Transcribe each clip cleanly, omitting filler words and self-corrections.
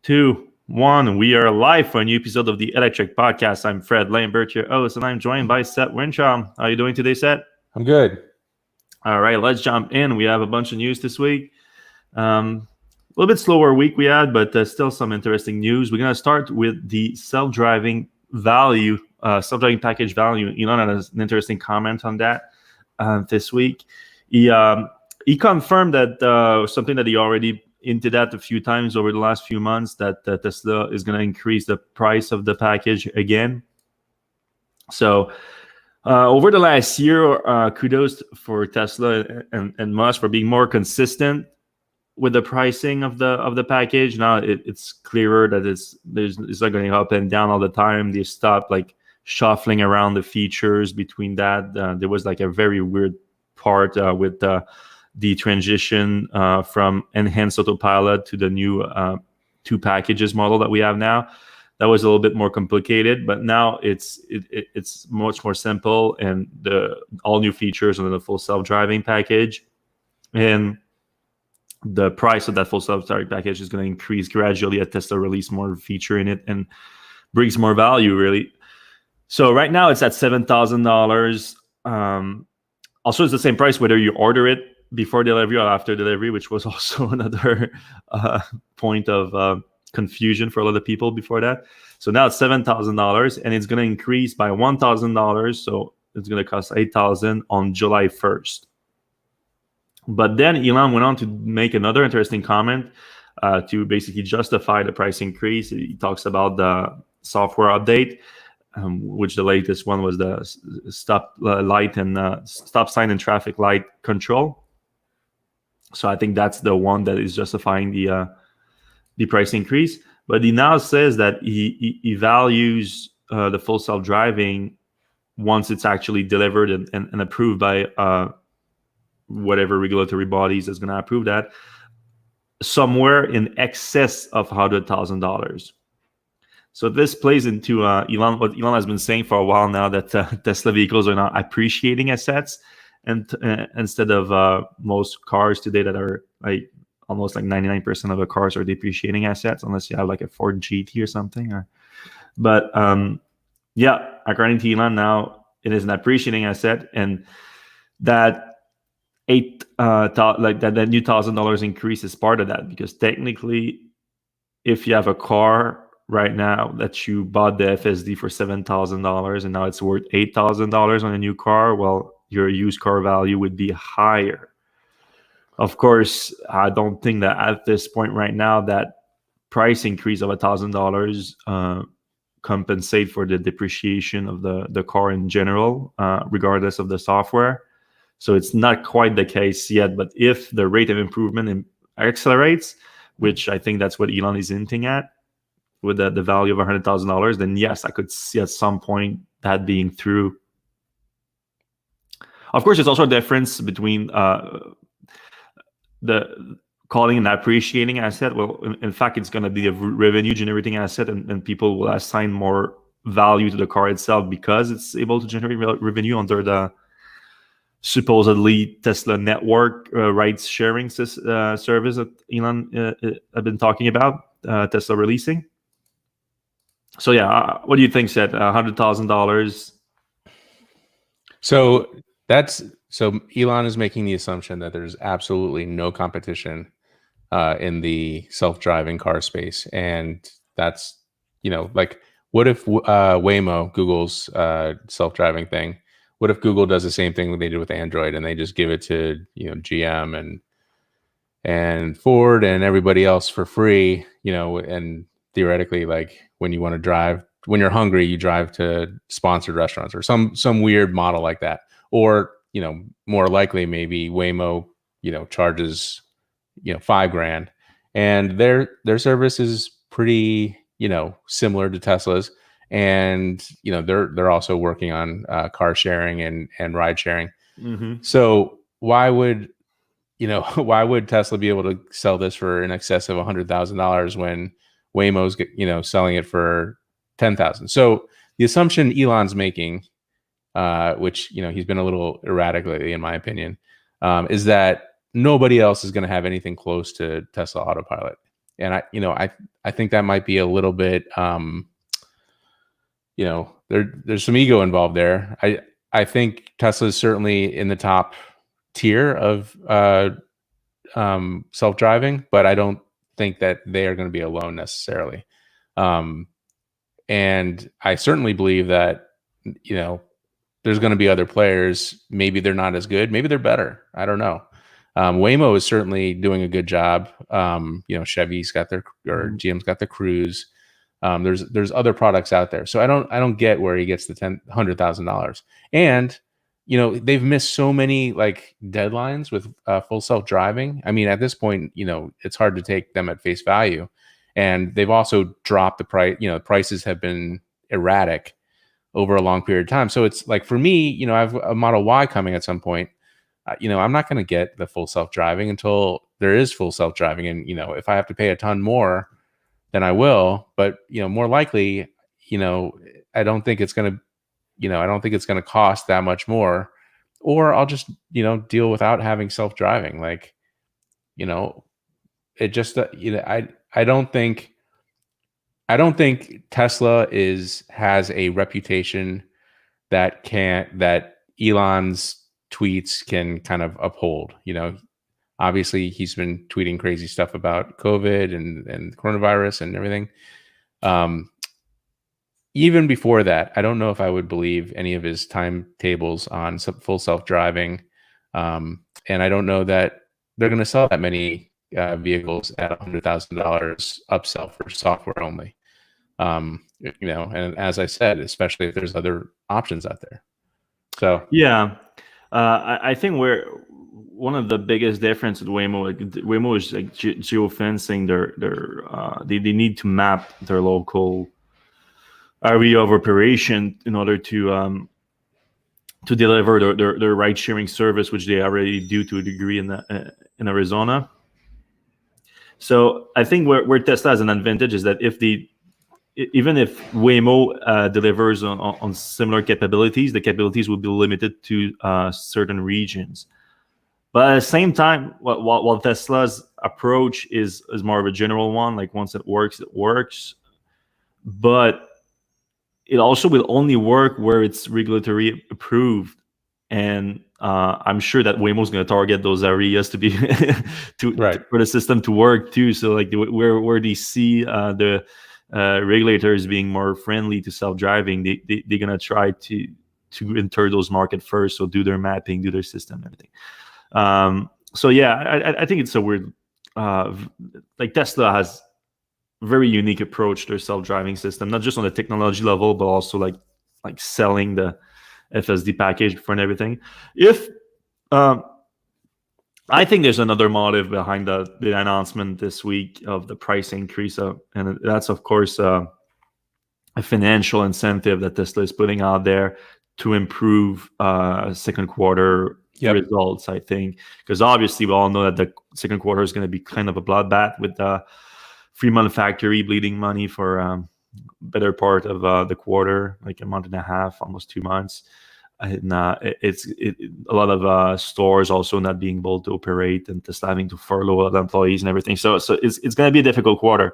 2, 1. We are live for a new episode of the Electrek Podcast. I'm Fred Lambert, your host, and I'm joined by Seth Wincham. How are you doing today, Seth? I'm good. All right, let's jump in. We have a bunch of news this week. A little bit slower week we had, but still some interesting news. We're going to start with the self-driving value, self-driving package value. Elon has an interesting comment on that this week. He confirmed that something that he already hinted at a few times over the last few months, that Tesla is going to increase the price of the package again. So over the last year, kudos for Tesla and Musk for being more consistent with the pricing of the package. Now it's clearer that it's not going up and down all the time. They stopped like shuffling around the features between that. There was like a very weird part with the transition from enhanced autopilot to the new 2 packages model that we have now. That was a little bit more complicated, but now it's much more simple, and the all new features on the full self-driving package, and the price of that full self-driving package is going to increase gradually as Tesla release more feature in it and brings more value, really. So right now it's at $7,000. Also, it's the same price whether you order it before delivery or after delivery, which was also another point of confusion for a lot of people before that. So now it's $7,000, and it's going to increase by $1,000. So it's going to cost $8,000 on July 1st. But then Elon went on to make another interesting comment to basically justify the price increase. He talks about the software update, which the latest one was the stop sign and traffic light control. So I think that's the one that is justifying the price increase. But he now says that he values the full self-driving once it's actually delivered and approved by whatever regulatory bodies is going to approve that, somewhere in excess of $100,000. So this plays into what Elon has been saying for a while now, that Tesla vehicles are now appreciating assets, and instead of most cars today that are like almost like 99% of the cars are depreciating assets, unless you have like a Ford GT or something. But according to Elon, now it is an appreciating asset, and that that new $1,000 increase is part of that, because technically, if you have a car right now that you bought the FSD for $7,000 and now it's worth $8,000 on a new car, well, your used car value would be higher. Of course, I don't think that at this point right now that price increase of $1,000 compensate for the depreciation of the car in general, regardless of the software. So it's not quite the case yet. But if the rate of improvement accelerates, which I think that's what Elon is hinting at, with the value of $100,000, then yes, I could see at some point that being through. Of course, there's also a difference between the calling an appreciating asset. Well, in fact, it's going to be a revenue generating asset, and people will assign more value to the car itself because it's able to generate revenue under the supposedly Tesla network rides sharing service that Elon have been talking about, Tesla releasing. So yeah, what do you think, Seth? $100,000. So Elon is making the assumption that there's absolutely no competition in the self-driving car space, and that's like, what if Waymo, Google's self-driving thing? What if Google does the same thing they did with Android, and they just give it to GM and Ford and everybody else for free? And theoretically, like, when you want to drive, when you're hungry, you drive to sponsored restaurants or some weird model like that. Or more likely, maybe Waymo charges $5,000, and their service is pretty similar to Tesla's. And they're also working on car sharing and ride sharing. Mm-hmm. So why would Tesla be able to sell this for in excess of $100,000 when Waymo's selling it for $10,000? So the assumption Elon's making, which he's been a little erratic lately, in my opinion, is that nobody else is going to have anything close to Tesla Autopilot. And I think that might be a little bit, there's some ego involved there. I think Tesla is certainly in the top tier of self-driving, but I don't think that they are going to be alone necessarily. And I certainly believe that, there's going to be other players. Maybe they're not as good. Maybe they're better. I don't know. Waymo is certainly doing a good job. Chevy's got or GM's got the Cruise. There's other products out there. So I don't get where he gets the $100,000. And they've missed so many like deadlines with full self-driving. I mean, at this point, it's hard to take them at face value. And they've also dropped the price. Prices have been erratic over a long period of time. So it's like, for me, I have a Model Y coming at some point. I'm not going to get the full self-driving until there is full self-driving. And, if I have to pay a ton more, then I will. But, more likely, I don't think it's going to cost that much more, or I'll just, deal without having self-driving. Like, it just, I don't think Tesla has a reputation that Elon's tweets can kind of uphold. Obviously he's been tweeting crazy stuff about COVID and coronavirus and everything. Even before that, I don't know if I would believe any of his timetables on full self-driving. And I don't know that they're going to sell that many vehicles at $100,000 upsell for software only. And as I said, especially if there's other options out there. So yeah, I think one of the biggest difference with Waymo is like geofencing. They need to map their local area of operation in order to deliver their ride sharing service, which they already do to a degree in Arizona. So I think where Tesla has an advantage is that even if Waymo delivers on similar capabilities, the capabilities will be limited to certain regions. But at the same time, while Tesla's approach is more of a general one, like once it works, but it also will only work where it's regulatory approved. And I'm sure that Waymo's going to target those areas to be for the system to work too. So like where they see the regulators being more friendly to self-driving, they're going to try to enter those markets first. So do their mapping, do their system, and everything. So yeah, I think it's a weird, like Tesla has a very unique approach to their self-driving system, not just on the technology level, but also like selling the FSD package for and everything. I think there's another motive behind the announcement this week of the price increase, and that's of course a financial incentive that Tesla is putting out there to improve second quarter results. I think because obviously we all know that the second quarter is going to be kind of a bloodbath with the Fremont factory bleeding money for better part of the quarter, like a month and a half, almost 2 months. And it's a lot of stores also not being able to operate and just having to furlough all the employees and everything. So it's going to be a difficult quarter.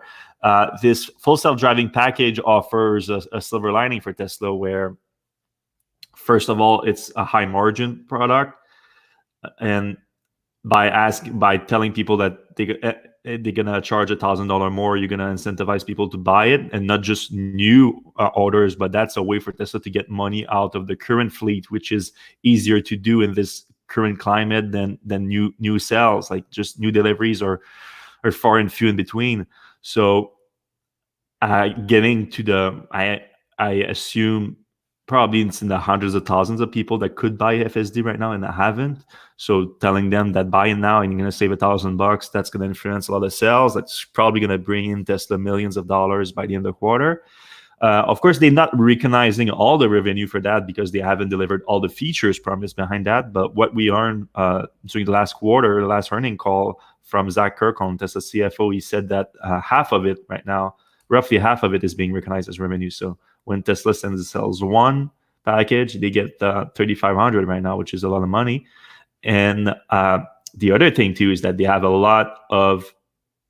This full self-driving package offers a silver lining for Tesla, where first of all, it's a high margin product, and by telling people that they're gonna charge $1,000 more, you're gonna incentivize people to buy it, and not just new orders, but that's a way for Tesla to get money out of the current fleet, which is easier to do in this current climate than new sales, like just new deliveries or far and few in between. So getting to I assume probably it's in the hundreds of thousands of people that could buy FSD right now and that haven't. So telling them that buying now and you're going to save $1,000, that's going to influence a lot of sales. That's probably going to bring in Tesla millions of dollars by the end of the quarter. Of course, they're not recognizing all the revenue for that because they haven't delivered all the features promised behind that. But what we earned during the last quarter, the last earning call from Zach Kirkhorn, Tesla CFO, he said that half of it right now, roughly half of it is being recognized as revenue. So when Tesla sells one package, they get $3,500 right now, which is a lot of money. And the other thing too is that they have a lot of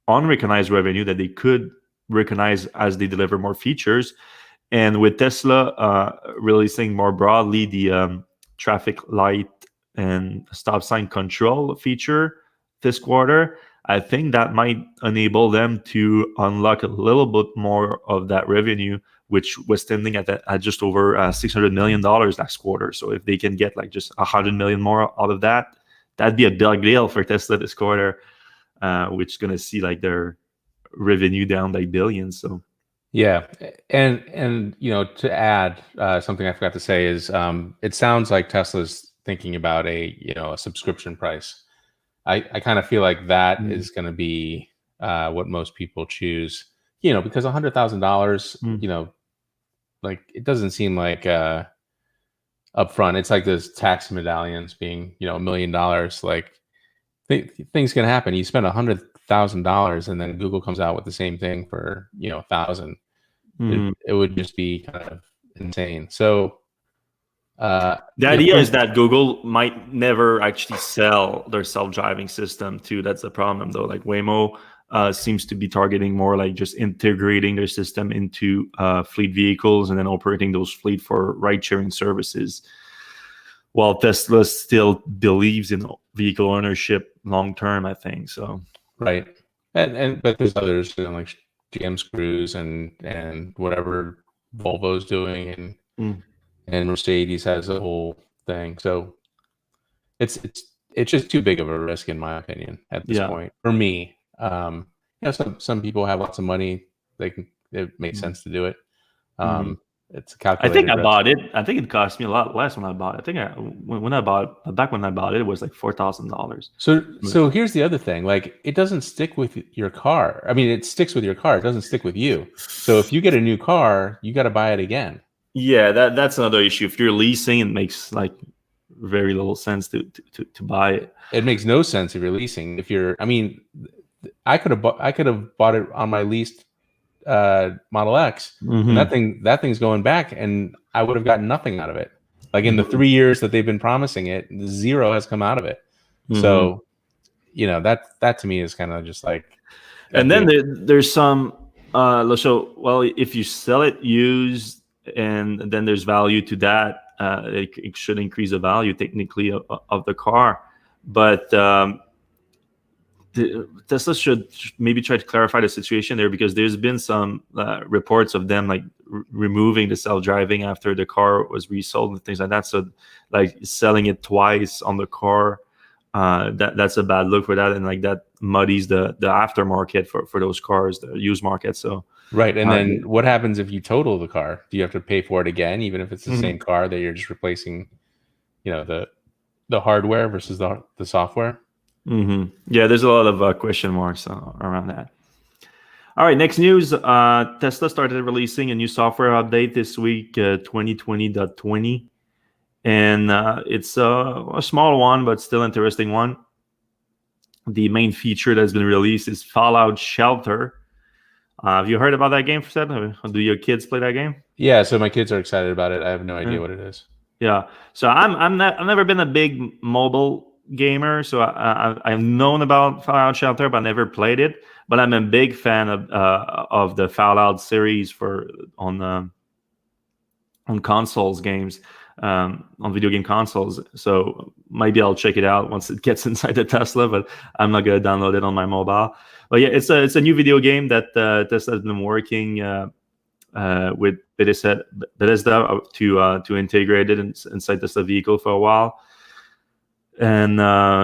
unrecognized revenue that they could recognize as they deliver more features. And with Tesla releasing more broadly the traffic light and stop sign control feature this quarter, I think that might enable them to unlock a little bit more of that revenue, which was standing at just over $600 million last quarter. So if they can get like just $100 million more out of that, that'd be a big deal for Tesla this quarter, which is going to see like their revenue down by billions. So yeah, and to add something I forgot to say is it sounds like Tesla's thinking about a subscription price. I kind of feel like that is going to be what most people choose, because $100,000, like it doesn't seem like upfront. It's like those tax medallions being, $1 million. Like things can happen. You spend $100,000 and then Google comes out with the same thing for, 1,000. It would just be kind of insane. So the idea is that Google might never actually sell their self-driving system too. That's the problem though. Like Waymo seems to be targeting more like just integrating their system into fleet vehicles and then operating those fleet for ride-sharing services. While Tesla still believes in vehicle ownership long-term, I think so. Right. But there's others, like GM's Cruise and whatever Volvo's doing and Mercedes has a whole thing. So it's just too big of a risk in my opinion at this point for me. Some people have lots of money. It makes sense to do it. It's a calculated I think I risk. bought it. I think it cost me a lot less when I bought it. I think when I bought it, it was like $4,000. So here's the other thing. Like it doesn't stick with your car. I mean, it sticks with your car. It doesn't stick with you. So if you get a new car, you got to buy it again. Yeah, that's another issue. If you're leasing, it makes like very little sense to buy it. It makes no sense if you're leasing. I could have bought it on my leased Model X, and that thing's going back, and I would have gotten nothing out of it. Like in the 3 years that they've been promising it, zero has come out of it. So, that to me is kind of just like. And then there's some. If you sell it used, and then there's value to that, it should increase the value technically of the car, but. Tesla should maybe try to clarify the situation there, because there's been some reports of them like removing the self-driving after the car was resold and things like that. So like selling it twice on the car, that's a bad look for that, and like that muddies the aftermarket for those cars, the used market. So right, and then what happens if you total the car? Do you have to pay for it again, even if it's the same car that you're just replacing, the hardware versus the software? Yeah, there's a lot of question marks around that. All right, next news. Tesla started releasing a new software update this week, 2020.20. And it's a small one, but still interesting one. The main feature that's been released is Fallout Shelter. Have you heard about that game, Seb? Do your kids play that game? Yeah, so my kids are excited about it. I have no idea what it is. Yeah, so I've never been a big mobile gamer, so I've known about Fallout Shelter, but never played it. But I'm a big fan of the Fallout series on consoles games, on video game consoles. So maybe I'll check it out once it gets inside the Tesla, but I'm not gonna download it on my mobile. But yeah, it's a new video game that Tesla has been working with Bethesda to integrate it inside Tesla vehicle for a while. And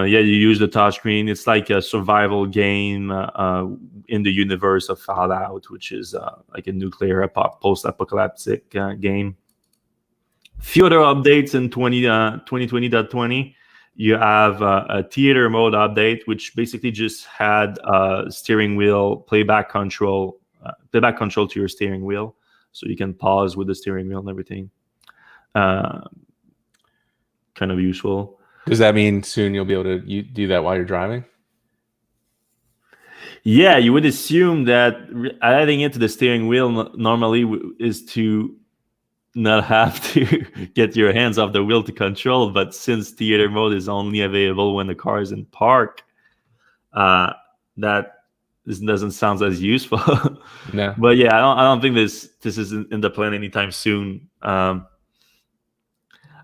you use the touchscreen. It's like a survival game in the universe of Fallout, which is like a nuclear post-apocalyptic game. Few other updates in 2020.20. You have a theater mode update, which basically just had steering wheel playback control to your steering wheel, so you can pause with the steering wheel and everything. Kind of useful. Does that mean soon you'll be able to do that while you're driving? Yeah, you would assume that adding it to the steering wheel normally is to not have to get your hands off the wheel to control. But since theater mode is only available when the car is in park, that this doesn't sound as useful. No. But yeah, I don't think this is in the plan anytime soon.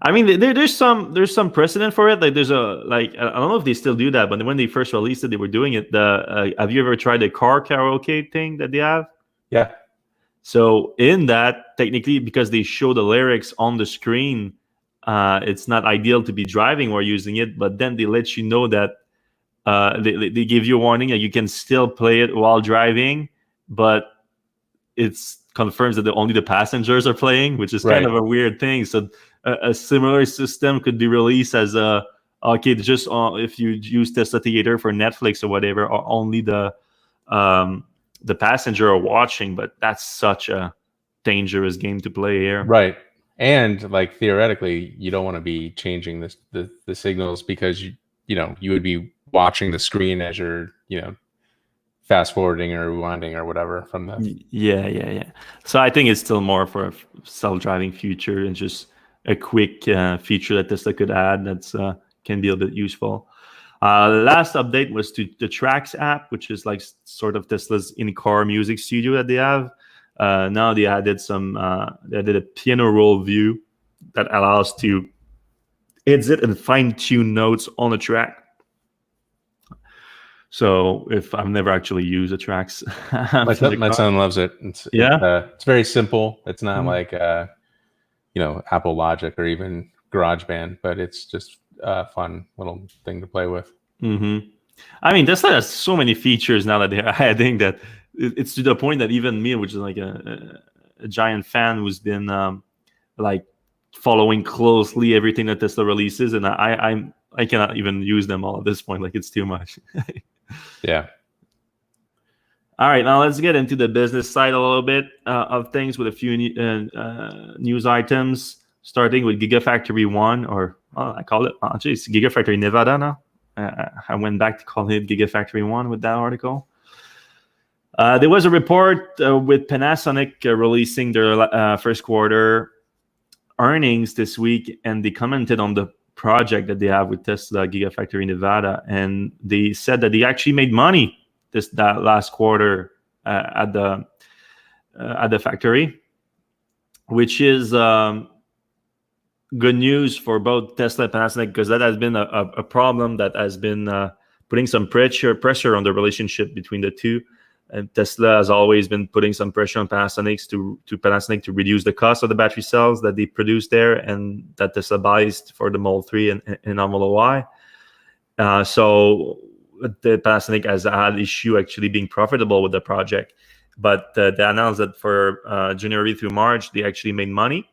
I mean, there's some precedent for it. Like there's I don't know if they still do that, but when they first released it, they were doing it. Have you ever tried the car karaoke thing that they have? Yeah. So in that, technically, because they show the lyrics on the screen, it's not ideal to be driving or using it. But then they let you know that they give you a warning that you can still play it while driving, but it's confirms that only the passengers are playing, which is kind of a weird thing. So a similar system could be released as okay, just if you use Tesla Theater for Netflix or whatever, or only the passenger are watching. But that's such a dangerous game to play here. Right. And like theoretically, you don't want to be changing the signals because you would be watching the screen as you're fast forwarding or rewinding or whatever from the yeah. So I think it's still more for a self-driving future and just a quick feature that Tesla could add that's can be a bit useful. Last update was to the Tracks app, which is like sort of Tesla's in-car music studio that they have. Now they added a piano roll view that allows to exit and fine-tune notes on a track. So if I've never actually used the Tracks, my son loves it. It's very simple. It's not like Apple Logic or even GarageBand, but it's just a fun little thing to play with. Mm-hmm. I mean, Tesla has so many features now that they're adding that it's to the point that even me, which is like a giant fan who's been like following closely everything that Tesla releases, and I cannot even use them all at this point. Like it's too much. Yeah. All right, now let's get into the business side a little bit of things with a few news items, starting with Gigafactory 1, or I call it, it's Gigafactory Nevada now. I went back to call it Gigafactory 1 with that article. There was a report with Panasonic releasing their first quarter earnings this week, and they commented on the project that they have with Tesla Gigafactory Nevada, and they said that they actually made money that last quarter at the factory, which is good news for both Tesla and Panasonic, because that has been a problem that has been putting some pressure on the relationship between the two. And Tesla has always been putting some pressure on Panasonic to reduce the cost of the battery cells that they produce there and that Tesla buys for the Model 3 and Model Y. So the Panasonic has had issue actually being profitable with the project. But they announced that for January through March, they actually made money,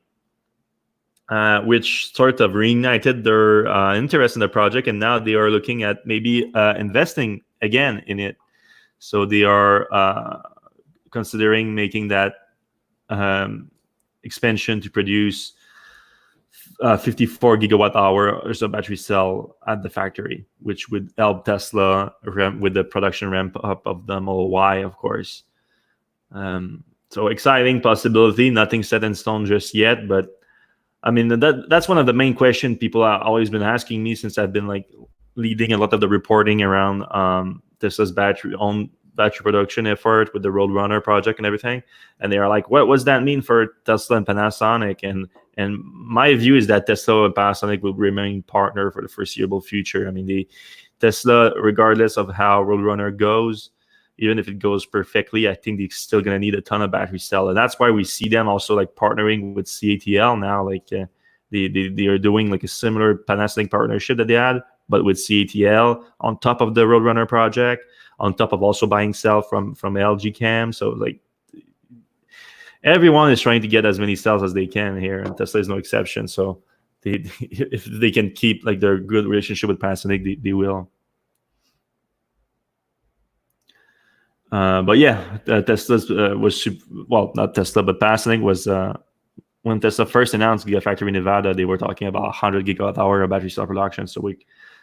which sort of reignited their interest in the project. And now they are looking at maybe investing again in it. So they are considering making that expansion to produce 54 gigawatt hours of battery cell at the factory, which would help Tesla with the production ramp up of the Model Y, of course. So exciting possibility, nothing set in stone just yet, but I mean that's one of the main questions people have always been asking me since I've been like leading a lot of the reporting around Tesla's battery production effort with the Roadrunner project and everything, and they are like, what does that mean for Tesla and Panasonic? And my view is that Tesla and Panasonic will remain partner for the foreseeable future. I mean, the Tesla, regardless of how Roadrunner goes, even if it goes perfectly, I think they're still going to need a ton of battery cell. And that's why we see them also like partnering with CATL now. Like they are doing like a similar Panasonic partnership that they had, but with CATL on top of the Roadrunner project, on top of also buying cell from LG Chem. So like everyone is trying to get as many cells as they can here, and Tesla is no exception. So if they can keep like their good relationship with Panasonic, they will. But yeah, Tesla's not Tesla, but Panasonic was when Tesla first announced Gigafactory Nevada, they were talking about 100 gigawatt hour of battery cell production. So we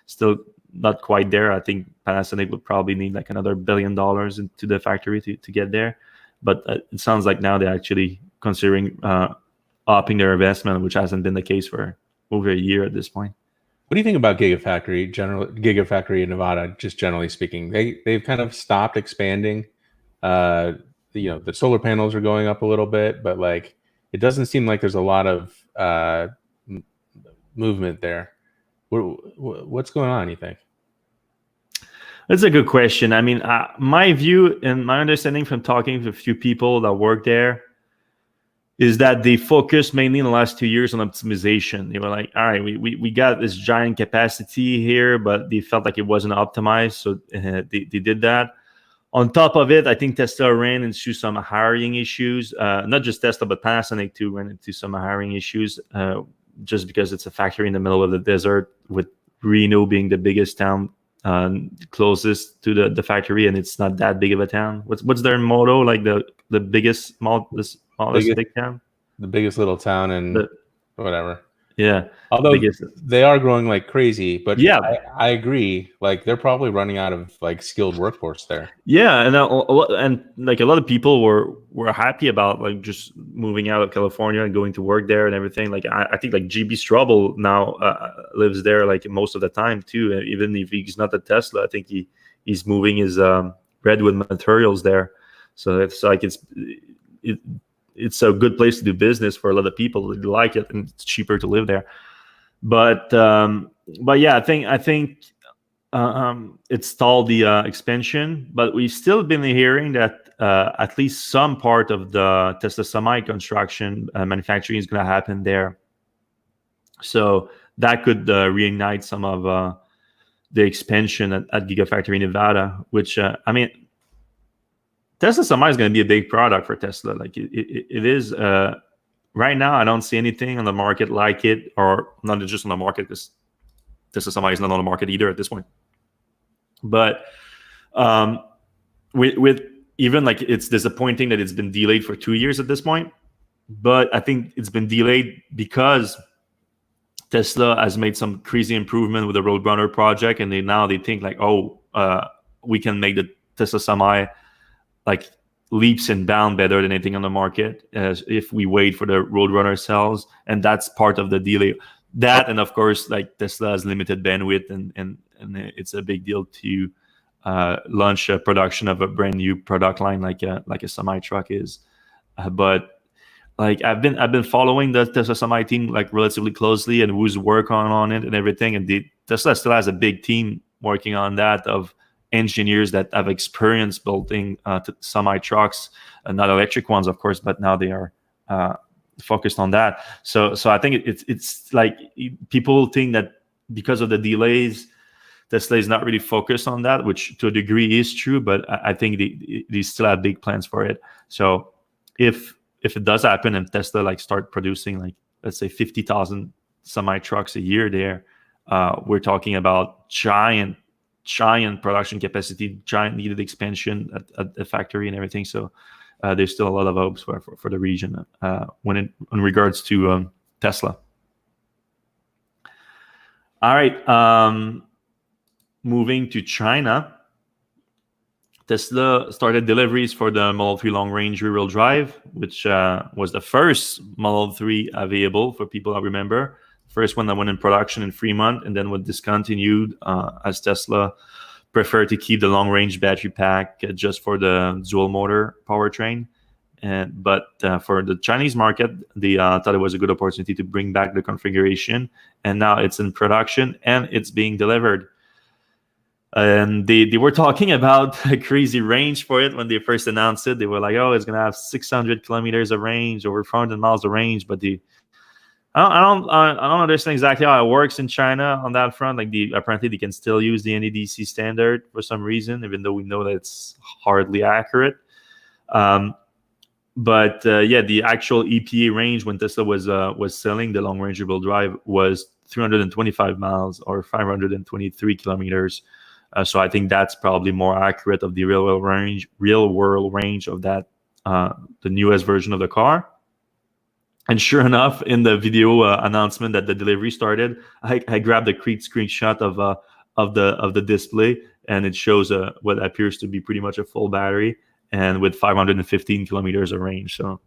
still not quite there. I think Panasonic would probably need like another $1 billion into the factory to get there. But it sounds like now they're actually considering upping their investment, which hasn't been the case for over a year at this point. What do you think about Gigafactory in Nevada? Just generally speaking, they've kind of stopped expanding. The solar panels are going up a little bit, but like it doesn't seem like there's a lot of movement there. What's going on, you think? That's a good question. I mean, my view and my understanding from talking to a few people that work there is that they focused mainly in the last 2 years on optimization. They were like, all right, we got this giant capacity here, but they felt like it wasn't optimized. So they did that. On top of it, I think Tesla ran into some hiring issues. Not just Tesla, but Panasonic too ran into some hiring issues just because it's a factory in the middle of the desert, with Reno being the biggest town closest to the factory, and it's not that big of a town. What's their motto? Like the biggest big town, the biggest little town, and whatever. Yeah. Although they are growing like crazy, but yeah, I agree. Like they're probably running out of like skilled workforce there. Yeah, and like a lot of people were happy about like just moving out of California and going to work there and everything. Like I think like GB Strobel now lives there like most of the time too. Even if he's not a Tesla, I think he's moving his redwood materials there. So it's like it's a good place to do business for a lot of people. They like it, and it's cheaper to live there. But yeah, I think it stalled the expansion. But we've still been hearing that at least some part of the Tesla Semi construction manufacturing is going to happen there. So that could reignite some of the expansion at Gigafactory Nevada, which I mean, Tesla Semi is going to be a big product for Tesla. Like it is right now. I don't see anything on the market like it, or not just on the market, because Tesla Semi is not on the market either at this point. But with even like, it's disappointing that it's been delayed for 2 years at this point. But I think it's been delayed because Tesla has made some crazy improvement with the Roadrunner project, and they think like, we can make the Tesla Semi like leaps and bounds better than anything on the market if we wait for the Roadrunner cells, and that's part of the delay. That, and of course, like Tesla has limited bandwidth, and it's a big deal to launch a production of a brand new product line like a semi truck is. But like I've been following the Tesla Semi team like relatively closely, and who's working on it and everything. And Tesla still has a big team working on that of engineers that have experience building semi trucks, not electric ones, of course, but now they are focused on that. So I think it's like people think that because of the delays, Tesla is not really focused on that, which to a degree is true, but I think they still have big plans for it. So if it does happen and Tesla like start producing like, let's say 50,000 semi trucks a year there, we're talking about giant production capacity, giant needed expansion at the factory and everything. So there's still a lot of hopes for the region in regards to Tesla. All right, moving to China. Tesla started deliveries for the Model 3 Long Range rear-wheel drive, which was the first Model 3 available for people that remember. First one that went in production in Fremont, and then was discontinued as Tesla preferred to keep the long-range battery pack just for the dual-motor powertrain. But for the Chinese market, they thought it was a good opportunity to bring back the configuration, and now it's in production and it's being delivered. And they were talking about a crazy range for it when they first announced it. They were like, it's going to have 600 kilometers of range, over 400 miles of range. But I don't understand exactly how it works in China on that front. Like apparently they can still use the NEDC standard for some reason, even though we know that it's hardly accurate. But the actual EPA range when Tesla was selling the long range rear-wheel drive was 325 miles or 523 kilometers. So I think that's probably more accurate of the real world range of that the newest version of the car. And sure enough, in the video announcement that the delivery started, I grabbed a quick screenshot of the display, and it shows what appears to be pretty much a full battery, and with 515 kilometers of range. So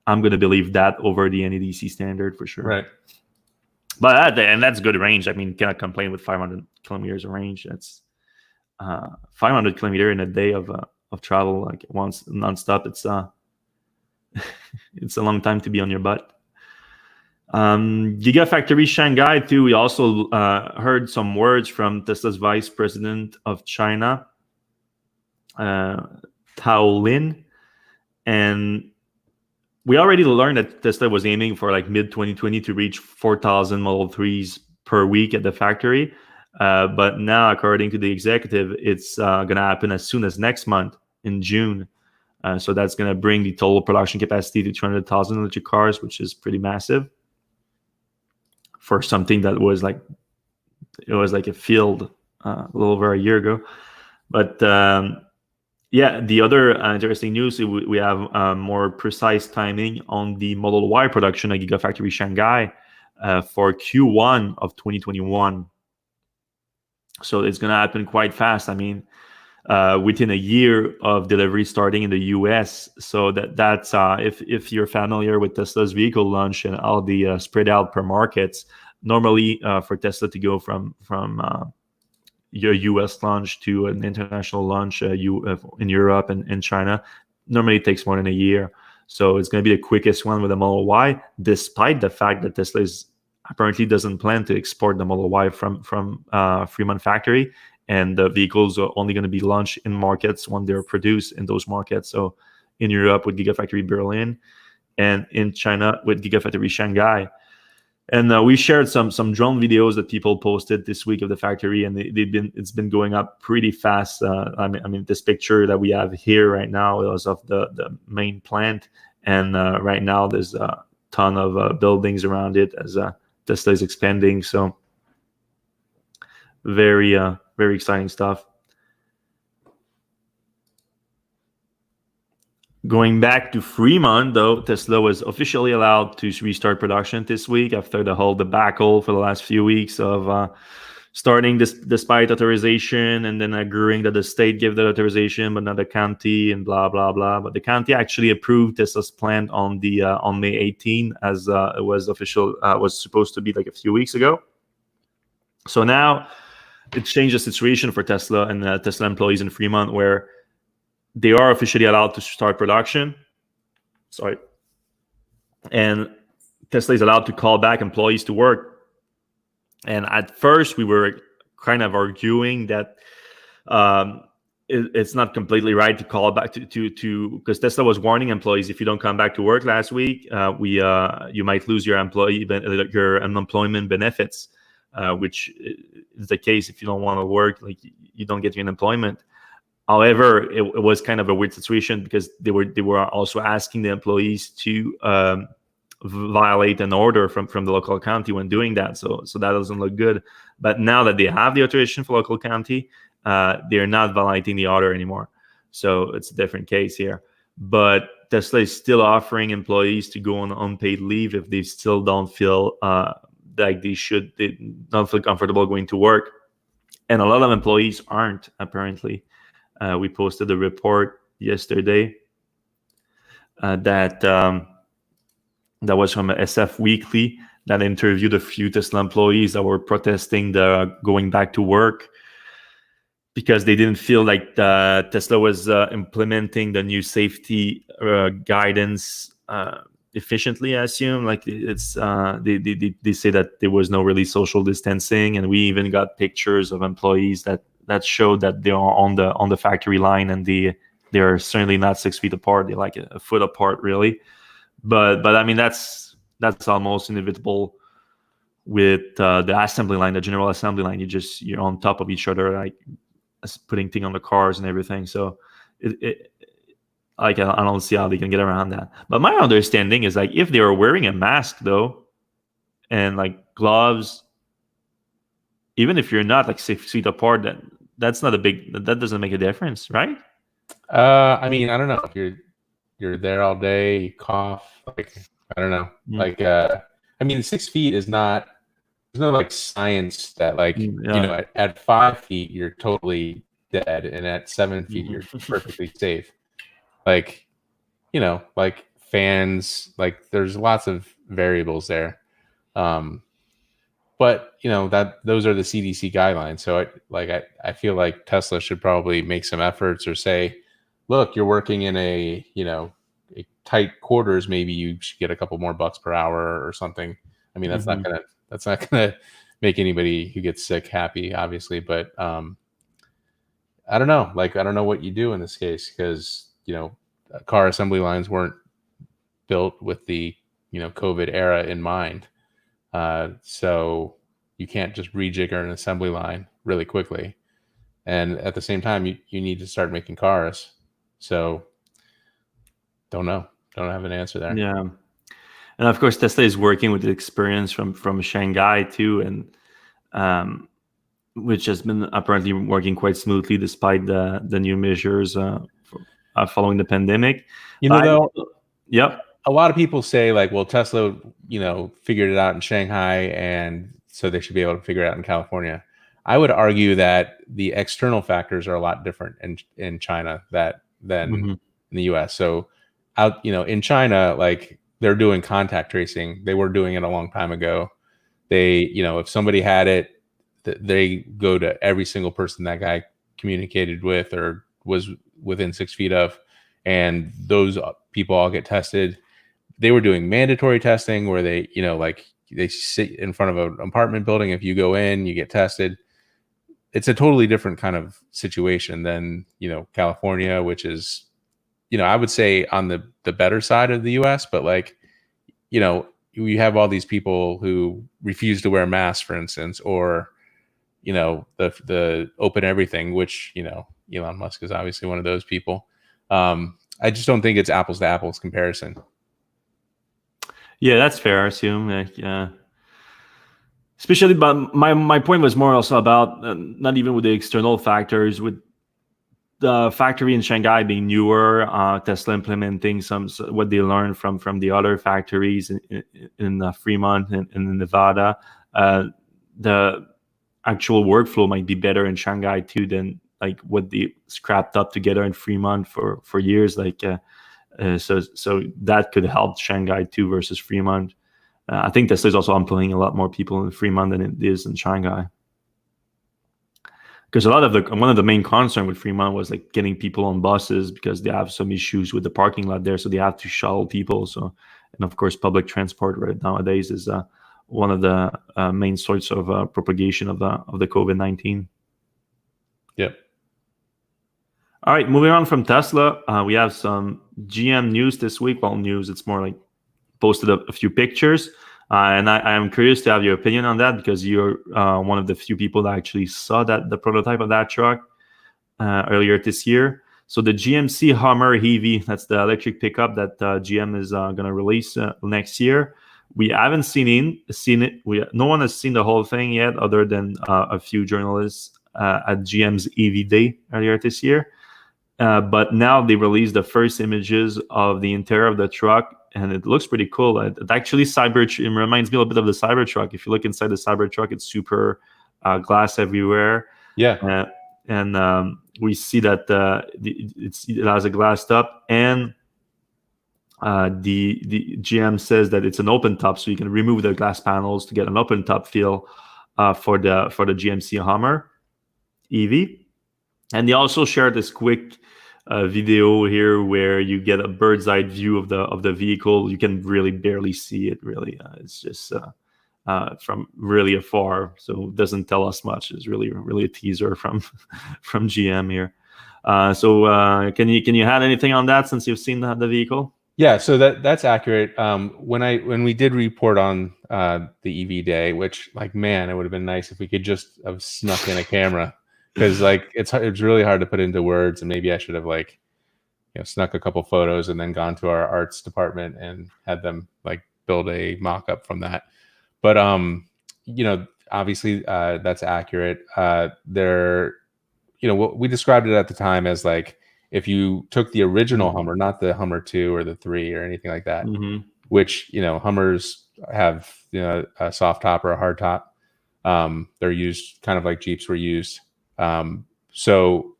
I'm going to believe that over the NEDC standard for sure. Right. But and that's good range. I mean, cannot complain with 500 kilometers of range. That's 500 kilometer in a day of travel, like once nonstop. It's a long time to be on your butt. Gigafactory Shanghai too. We also heard some words from Tesla's vice president of China, Tao Lin, and we already learned that Tesla was aiming for like mid 2020 to reach 4,000 Model 3s per week at the factory. But now, according to the executive, it's going to happen as soon as next month in June. So that's going to bring the total production capacity to 200,000 electric cars, which is pretty massive for something that was like a field a little over a year ago. But yeah, the other interesting news, we have more precise timing on the Model Y production at Gigafactory Shanghai for Q1 of 2021. So it's going to happen quite fast. I mean, within a year of delivery starting in the US. So that's if you're familiar with Tesla's vehicle launch and all the spread out per markets, normally for Tesla to go from your US launch to an international launch in Europe and China, normally it takes more than a year. So it's going to be the quickest one with the Model Y, despite the fact that Tesla apparently doesn't plan to export the Model Y from Fremont factory. And the vehicles are only going to be launched in markets when they're produced in those markets. So in Europe with Gigafactory Berlin, and in China with Gigafactory Shanghai. And we shared some drone videos that people posted this week of the factory, and it's been going up pretty fast. I mean, this picture that we have here right now is of the main plant, and right now there's a ton of buildings around it as Tesla is expanding. So very exciting stuff. Going back to Fremont, though, Tesla was officially allowed to restart production this week after the whole debacle for the last few weeks of starting this despite authorization and then agreeing that the state gave the authorization but not the county and blah blah blah. But the county actually approved Tesla's plan on May 18, as it was supposed to be like a few weeks ago. So now it changed the situation for Tesla and Tesla employees in Fremont, where they are officially allowed to start production. And Tesla is allowed to call back employees to work. And at first, we were kind of arguing that it's not completely right to call back to because Tesla was warning employees, if you don't come back to work last week, you might lose your unemployment benefits, which is the case if you don't want to work, like you don't get your unemployment. However, it was kind of a weird situation because they were also asking the employees to violate an order from the local county when doing that. So that doesn't look good. But now that they have the authorization for local county, they're not violating the order anymore. So it's a different case here. But Tesla is still offering employees to go on unpaid leave if they still don't feel like they don't feel comfortable going to work. And a lot of employees aren't, apparently. We posted a report yesterday that was from SF Weekly that interviewed a few Tesla employees that were protesting the going back to work because they didn't feel like Tesla was implementing the new safety guidance efficiently. I assume, like it's they say that there was no really social distancing, and we even got pictures of employees that showed that they are on the factory line, and they're certainly not 6 feet apart. They're like a foot apart, really. But I mean that's almost inevitable with the assembly line, the general assembly line. You're on top of each other, like putting things on the cars and everything. So I don't see how they can get around that. But my understanding is, like, if they were wearing a mask though, and like gloves, even if you're not like 6 feet apart, that doesn't make a difference, right? I mean, I don't know, if you're there all day, you cough, like, I don't know. Like, I mean, 6 feet is not, there's no like science that like, you know, at 5 feet, you're totally dead. And at 7 feet, you're perfectly safe. Like, you know, like fans, like there's lots of variables there. but that those are the CDC guidelines. So I feel like Tesla should probably make some efforts or say, look, you're working in a tight quarters. Maybe you should get a couple more bucks per hour or something. I mean, that's not gonna make anybody who gets sick happy, obviously. But I don't know. I don't know what you do in this case because car assembly lines weren't built with the COVID era in mind. So you can't just rejigger an assembly line really quickly. And at the same time, you need to start making cars. So don't know. Don't have an answer there. Yeah. And of course, Tesla is working with the experience from Shanghai too, and which has been apparently working quite smoothly despite the new measures following the pandemic. Yep. A lot of people say well, Tesla, figured it out in Shanghai, and so they should be able to figure it out in California. I would argue that the external factors are a lot different in China than in the U.S. So out, in China, they're doing contact tracing. They were doing it a long time ago. They, if somebody had it, they go to every single person that guy communicated with or was within 6 feet of, and those people all get tested. They were doing mandatory testing where they, they sit in front of an apartment building. If you go in, you get tested. It's a totally different kind of situation than, California, which is, I would say on the better side of the US, but you have all these people who refuse to wear masks, for instance, or, the open everything, which, Elon Musk is obviously one of those people. I just don't think it's apples to apples comparison. Yeah, that's fair. I assume. Yeah. Especially, but my point was more also about not even with the external factors, with the factory in Shanghai being newer, Tesla implementing what they learned from the other factories in Fremont and in Nevada. The actual workflow might be better in Shanghai too than what they scrapped up together in Fremont for years. So that could help Shanghai too versus Fremont. I think Tesla is also employing a lot more people in Fremont than it is in Shanghai. Because one of the main concern with Fremont was getting people on buses because they have some issues with the parking lot there, so they have to shuttle people. So, and of course, public transport right nowadays is one of the main sources of propagation of the COVID-19. Yep. All right, moving on from Tesla, we have some GM news this week. Well, news, it's more posted a few pictures. And I am curious to have your opinion on that because you're one of the few people that actually saw the prototype of that truck earlier this year. So the GMC Hummer EV, that's the electric pickup that GM is going to release next year. We haven't seen it. No one has seen the whole thing yet, other than a few journalists at GM's EV Day earlier this year. But now they released the first images of the interior of the truck. And it looks pretty cool. It actually it reminds me a little bit of the Cybertruck. If you look inside the Cybertruck, it's super glass everywhere. Yeah. And we see that it has a glass top, and the GM says that it's an open top, so you can remove the glass panels to get an open top feel for the GMC Hummer EV. And they also shared this quick video here where you get a bird's eye view of the vehicle. You can really barely see it. Really, it's just from really afar, so it doesn't tell us much. It's really a teaser from GM here. So can you add anything on that since you've seen the vehicle? Yeah, so that's accurate. When we did report on the EV Day, which man, it would have been nice if we could just have snuck in a camera. Because it's really hard to put into words, and maybe I should have snuck a couple photos and then gone to our arts department and had them build a mock-up from that. But obviously that's accurate. We described it at the time as if you took the original Hummer, not the Hummer 2 or the 3 or anything like that, which Hummers have a soft top or a hard top. They're used kind of like Jeeps were used. So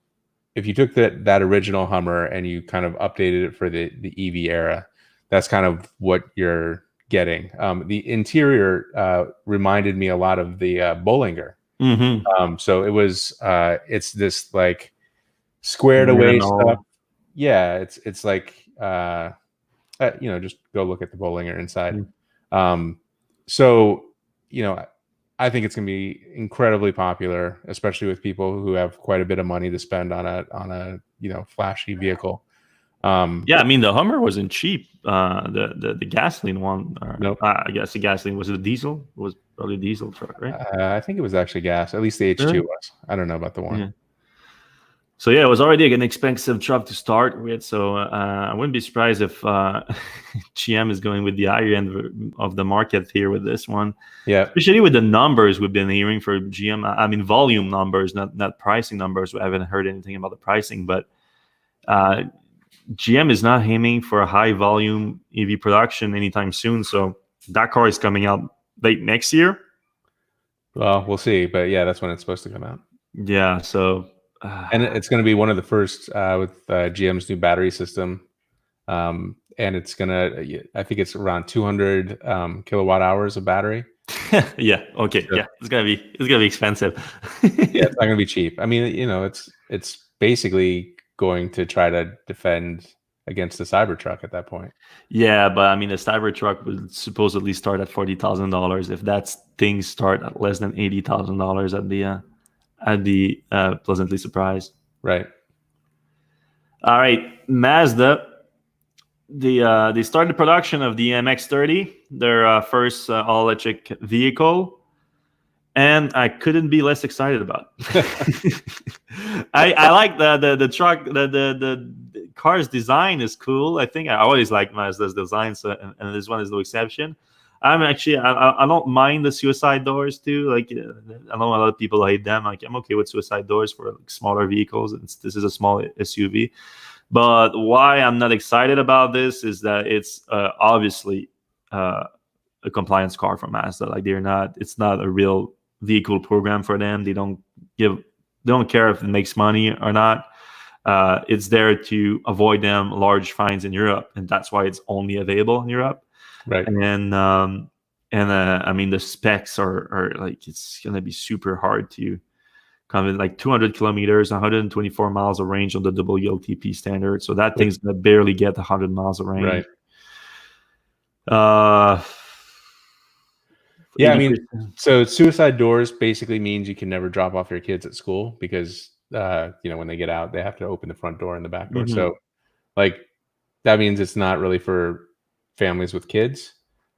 if you took that original Hummer and you kind of updated it for the EV era, that's kind of what you're getting. The interior reminded me a lot of the Bollinger. So it was it's this like squared away stuff. Yeah, it's like just go look at the Bollinger inside. So I think it's going to be incredibly popular, especially with people who have quite a bit of money to spend on a flashy vehicle. Yeah, I mean the Hummer wasn't cheap. The gasoline one. Nope. I guess the gasoline was it a diesel? It was probably a diesel truck, right? I think it was actually gas. At least the H2 Really? was. I don't know about the one. Yeah. So yeah, it was already an expensive truck to start with. So I wouldn't be surprised if GM is going with the higher end of the market here with this one. Yeah, especially with the numbers we've been hearing for GM. I mean, volume numbers, not pricing numbers. We haven't heard anything about the pricing, but GM is not aiming for a high volume EV production anytime soon. So that car is coming out late next year. Well, we'll see, but yeah, that's when it's supposed to come out. Yeah, so and it's going to be one of the first with GM's new battery system, and it's gonna. I think it's around 200 kilowatt hours of battery. Yeah. Okay. So, yeah, it's gonna be expensive. Yeah, it's not gonna be cheap. I mean, it's basically going to try to defend against the Cybertruck at that point. Yeah, but I mean, the Cybertruck would supposedly start at $40,000. If that things start at less than $80,000, I'd be pleasantly surprised. Right. All right, Mazda. They started production of the MX-30, their first all-electric vehicle, and I couldn't be less excited about it. I like the truck. The car's design is cool. I think I always like Mazda's design, so and this one is no exception. I'm actually I don't mind the suicide doors too. Like I know a lot of people hate them. Like I'm okay with suicide doors for like, smaller vehicles. This is a small SUV. But why I'm not excited about this is that it's obviously a compliance car from Mazda. Like it's not a real vehicle program for them. They don't care if it makes money or not. It's there to avoid them large fines in Europe, and that's why it's only available in Europe. Right. And I mean the specs are like it's gonna be super hard to come in, like 200 kilometers, 124 miles of range on the WLTP standard. So that thing's gonna barely get 100 miles of range. Right. Yeah, I mean, so suicide doors basically means you can never drop off your kids at school because when they get out, they have to open the front door and the back door. Mm-hmm. So like that means it's not really for families with kids.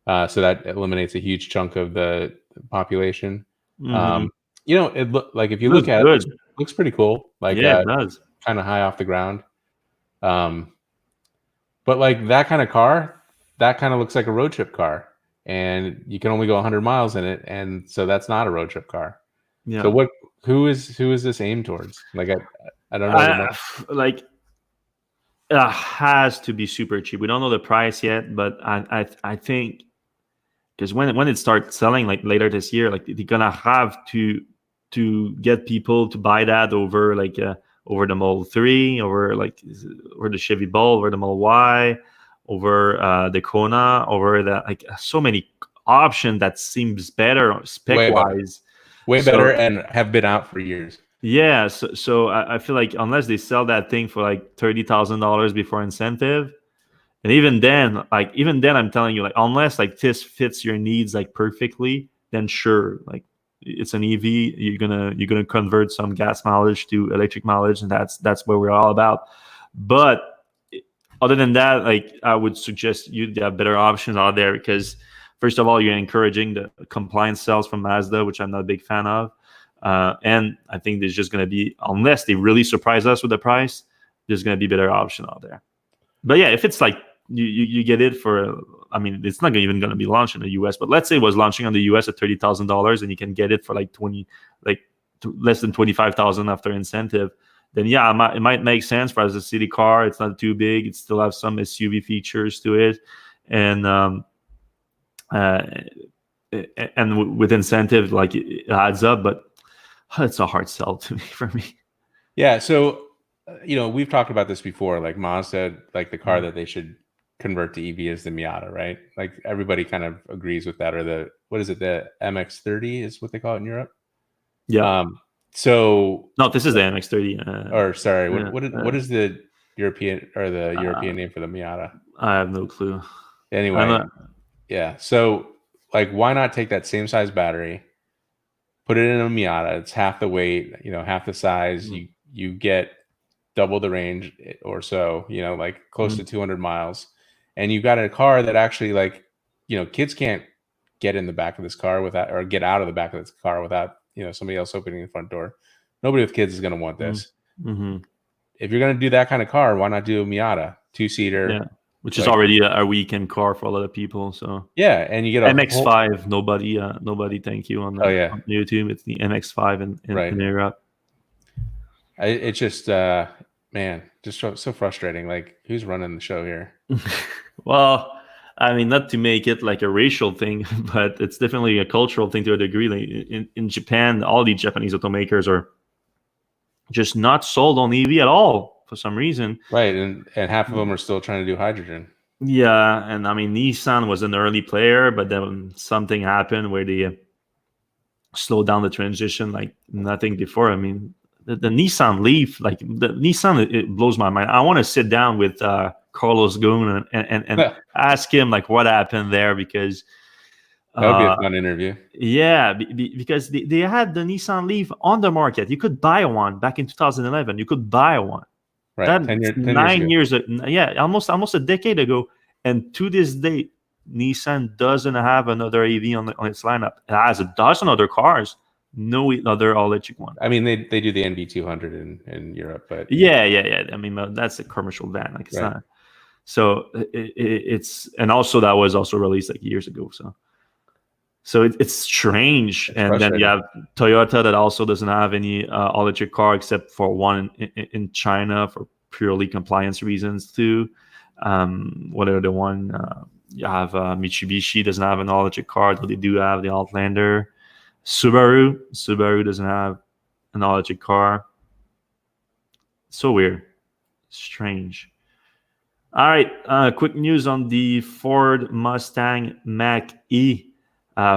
So that eliminates a huge chunk of the population. Mm-hmm. It like if you look at it, it looks pretty cool. Like yeah, it does. Kind of high off the ground. But like that kind of car, that kind of looks like a road trip car, and you can only go 100 miles in it, and so that's not a road trip car. Yeah. So who is this aimed towards? Like I don't know. Like it has to be super cheap. We don't know the price yet, but I think because when it starts selling like later this year, like they're gonna have to get people to buy that over over the Model 3, over the Chevy Bolt, over the Model Y, over the Kona, over the like so many options that seems better spec wise. Way better and have been out for years. Yeah, so I feel like unless they sell that thing for like $30,000 before incentive, and even then I'm telling you, like unless like this fits your needs like perfectly, then sure, like it's an EV, you're gonna convert some gas mileage to electric mileage, and that's what we're all about. But other than that, like I would suggest you have better options out there because first of all, you're encouraging the compliance sales from Mazda, which I'm not a big fan of. And I think there's just going to be, unless they really surprise us with the price, there's going to be better option out there. But yeah, if it's like you get it for, I mean, it's not even going to be launched in the US, but let's say it was launching on the US at $30,000 and you can get it for like less than $25,000 after incentive. Then yeah, it might make sense for as a city car. It's not too big. It still has some SUV features to it, and with incentive, like it adds up. But it's a hard sell for me. Yeah. So, we've talked about this before, like Mazda, like the car that they should convert to EV is the Miata, right? Like everybody kind of agrees with that. Or the MX-30 is what they call it in Europe. Yeah. So no, this is the MX-30. or sorry, yeah, what is the European name for the Miata? I have no clue. Anyway, yeah. So like, why not take that same size battery, put it in a Miata? It's half the weight, half the size. You get double the range or so, like close to 200 miles, and you got a car that actually, like, kids can't get in the back of this car without, or get out of the back of this car without, somebody else opening the front door. Nobody with kids is going to want this. If you're going to do that kind of car, why not do a Miata 2-seater? Yeah, which is already a weekend car for a lot of people. So yeah, and you get a MX-5. Nobody, thank you on on YouTube. It's the MX-5 in Europe. It's just man, just so frustrating. Like, who's running the show here? Well, I mean, not to make it like a racial thing, but it's definitely a cultural thing to a degree. Like in Japan, all the Japanese automakers are just not sold on EV at all for some reason. Right, and half of them are still trying to do hydrogen. Yeah, and I mean, Nissan was an early player, but then something happened where they slowed down the transition like nothing before. I mean, the Nissan Leaf, like the Nissan, it blows my mind. I want to sit down with Carlos Ghosn and ask him like what happened there, because that would be a fun interview. Yeah, because they had the Nissan Leaf on the market. You could buy one back in 2011. You could buy one. Right, that 10 years yeah, almost a decade ago. And to this day, Nissan doesn't have another EV on its lineup. It has a dozen other cars, no other all-electric one. I mean, they do the NV200 in Europe, but yeah. I mean, that's a commercial van. Like, it's not. So it's, and also that was also released like years ago. So it's strange. And then you have Toyota that also doesn't have any all-electric car except for one in China for purely compliance reasons too. What are the one? You have Mitsubishi doesn't have an all-electric car, though they do have the Outlander. Subaru doesn't have an all-electric car. So weird. Strange. All right. Quick news on the Ford Mustang Mach-E.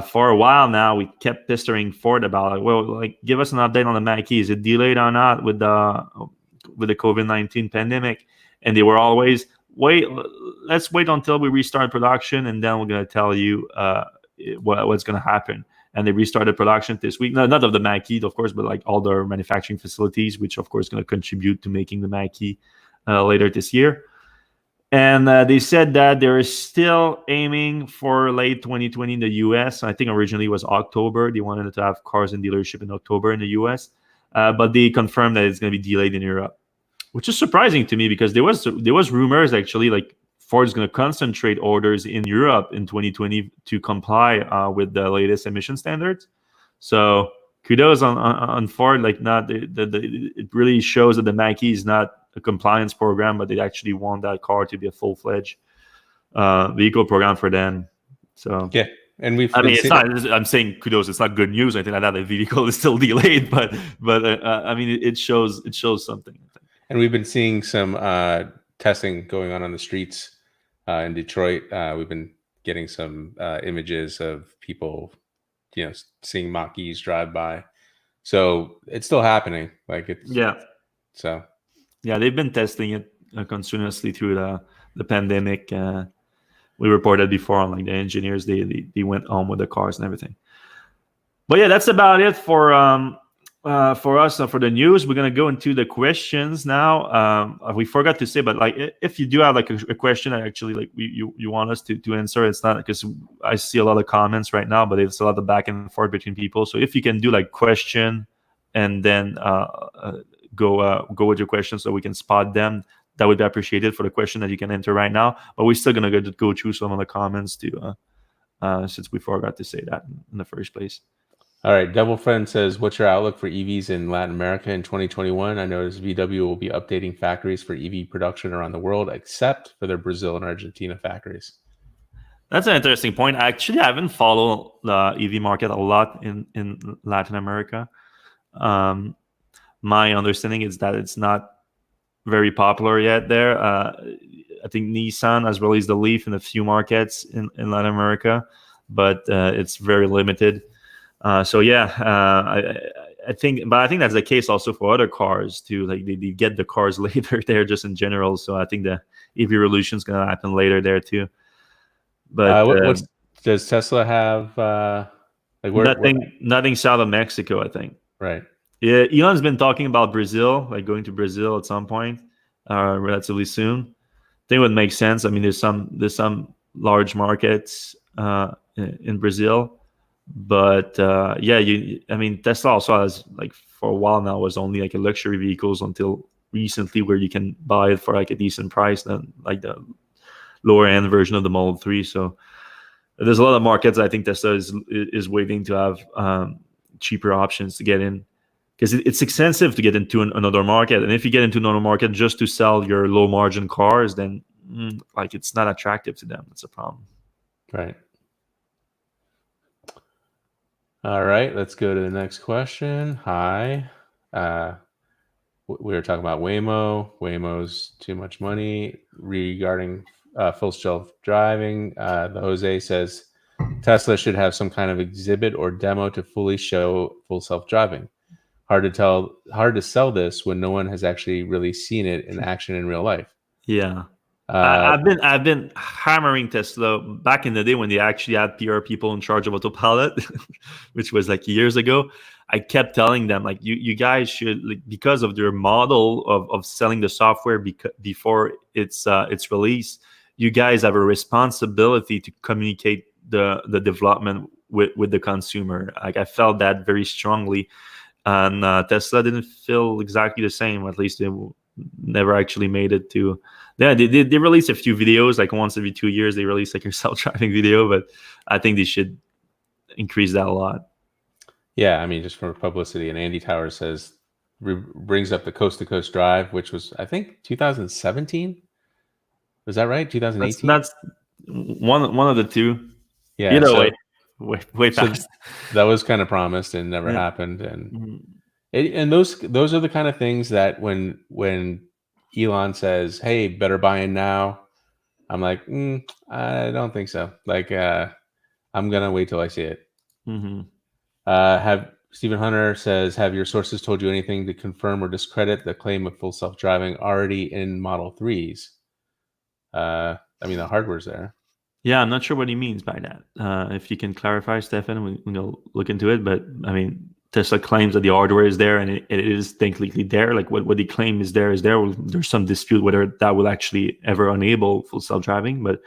For a while now, we kept pestering Ford about give us an update on the Mach-E. Is it delayed or not with the COVID-19 pandemic? And they were always, let's wait until we restart production, and then we're going to tell you what's going to happen. And they restarted production this week. No, not of the Mach-E, of course, but like all their manufacturing facilities, which of course is going to contribute to making the Mach-E later this year. And they said that they're still aiming for late 2020 in the US. I think originally it was October. They wanted to have cars in dealership in October in the US. But they confirmed that it's going to be delayed in Europe, which is surprising to me, because there was rumors actually like Ford is going to concentrate orders in Europe in 2020 to comply with the latest emission standards. So kudos on Ford. Like, not it really shows that the Mach-E is not a compliance program, but they actually want that car to be a full-fledged vehicle program for them. So yeah, and it's not. I'm saying kudos. It's not good news. I think that the vehicle is still delayed, but I mean, it shows something. I think. And we've been seeing some testing going on the streets in Detroit. We've been getting some images of people, seeing Mach-E's drive by. So it's still happening. Like, it's So. Yeah, they've been testing it continuously through the pandemic. We reported before on like the engineers, they went home with the cars and everything. But yeah, that's about it for us for the news. We're gonna go into the questions now. We forgot to say, but like if you do have like a question, actually like you want us to answer, it's not because I see a lot of comments right now, but it's a lot of back and forth between people. So if you can do like question and then go with your questions so we can spot them, that would be appreciated for the question that you can enter right now. But we're still gonna go through some of the comments to since we forgot to say that in the first place. All right, Double Friend says, what's your outlook for EVs in Latin America in 2021? I noticed VW will be updating factories for EV production around the world, except for their Brazil and Argentina factories. That's an interesting point. Actually, I haven't followed the EV market a lot in Latin America. My understanding is that it's not very popular yet there. I think Nissan has released the Leaf in a few markets in Latin America, but it's very limited. So yeah, I think that's the case also for other cars too. Like they get the cars later there, just in general. So I think the EV revolution is going to happen later there too. But What's does Tesla have? Like nothing south of Mexico, I think. Right. Yeah, Elon's been talking about Brazil, like going to Brazil at some point, relatively soon. I think it would make sense. I mean, there's some large markets in Brazil, but yeah, I mean, Tesla also has, like, for a while now, was only like a luxury vehicles until recently, where you can buy it for like a decent price than like the lower end version of the Model 3. So there's a lot of markets I think Tesla is waiting to have cheaper options to get in, because it's expensive to get into another market. And if you get into another market just to sell your low margin cars, then like it's not attractive to them. That's a problem. Right. All right, let's go to the next question. Hi. We were talking about Waymo. Waymo's too much money regarding full self driving. The Jose says Tesla should have some kind of exhibit or demo to fully show full self driving. Hard to sell this when no one has actually really seen it in action in real life. Yeah. I've been hammering Tesla back in the day when they actually had PR people in charge of autopilot, which was like years ago. I kept telling them, like, you guys should, like, because of their model of selling the software before it's released, you guys have a responsibility to communicate the development with the consumer. Like, I felt that very strongly, and Tesla didn't feel exactly the same. At least they never actually made it to. Yeah, they release a few videos, like once every 2 years they release like a self-driving video, but I think they should increase that a lot. Yeah, I mean, just for publicity. And Andy Towers says, brings up the Coast to Coast Drive, which was, I think, 2017. Was that right? 2018. That's one of the two. Yeah. Either So way fast. That was kind of promised and never happened. And and those are the kind of things that when Elon says, "Hey, better buy in now," I'm like, I don't think so. Like, I'm gonna wait till I see it. Have Stephen Hunter says, have your sources told you anything to confirm or discredit the claim of full self-driving already in Model 3s? I mean, the hardware's there. Yeah, I'm not sure what he means by that. If you can clarify, Stefan, we'll look into it. But I mean, Tesla claims that the hardware is there, and it is technically there. Like what they claim is there. There's some dispute whether that will actually ever enable full self-driving. But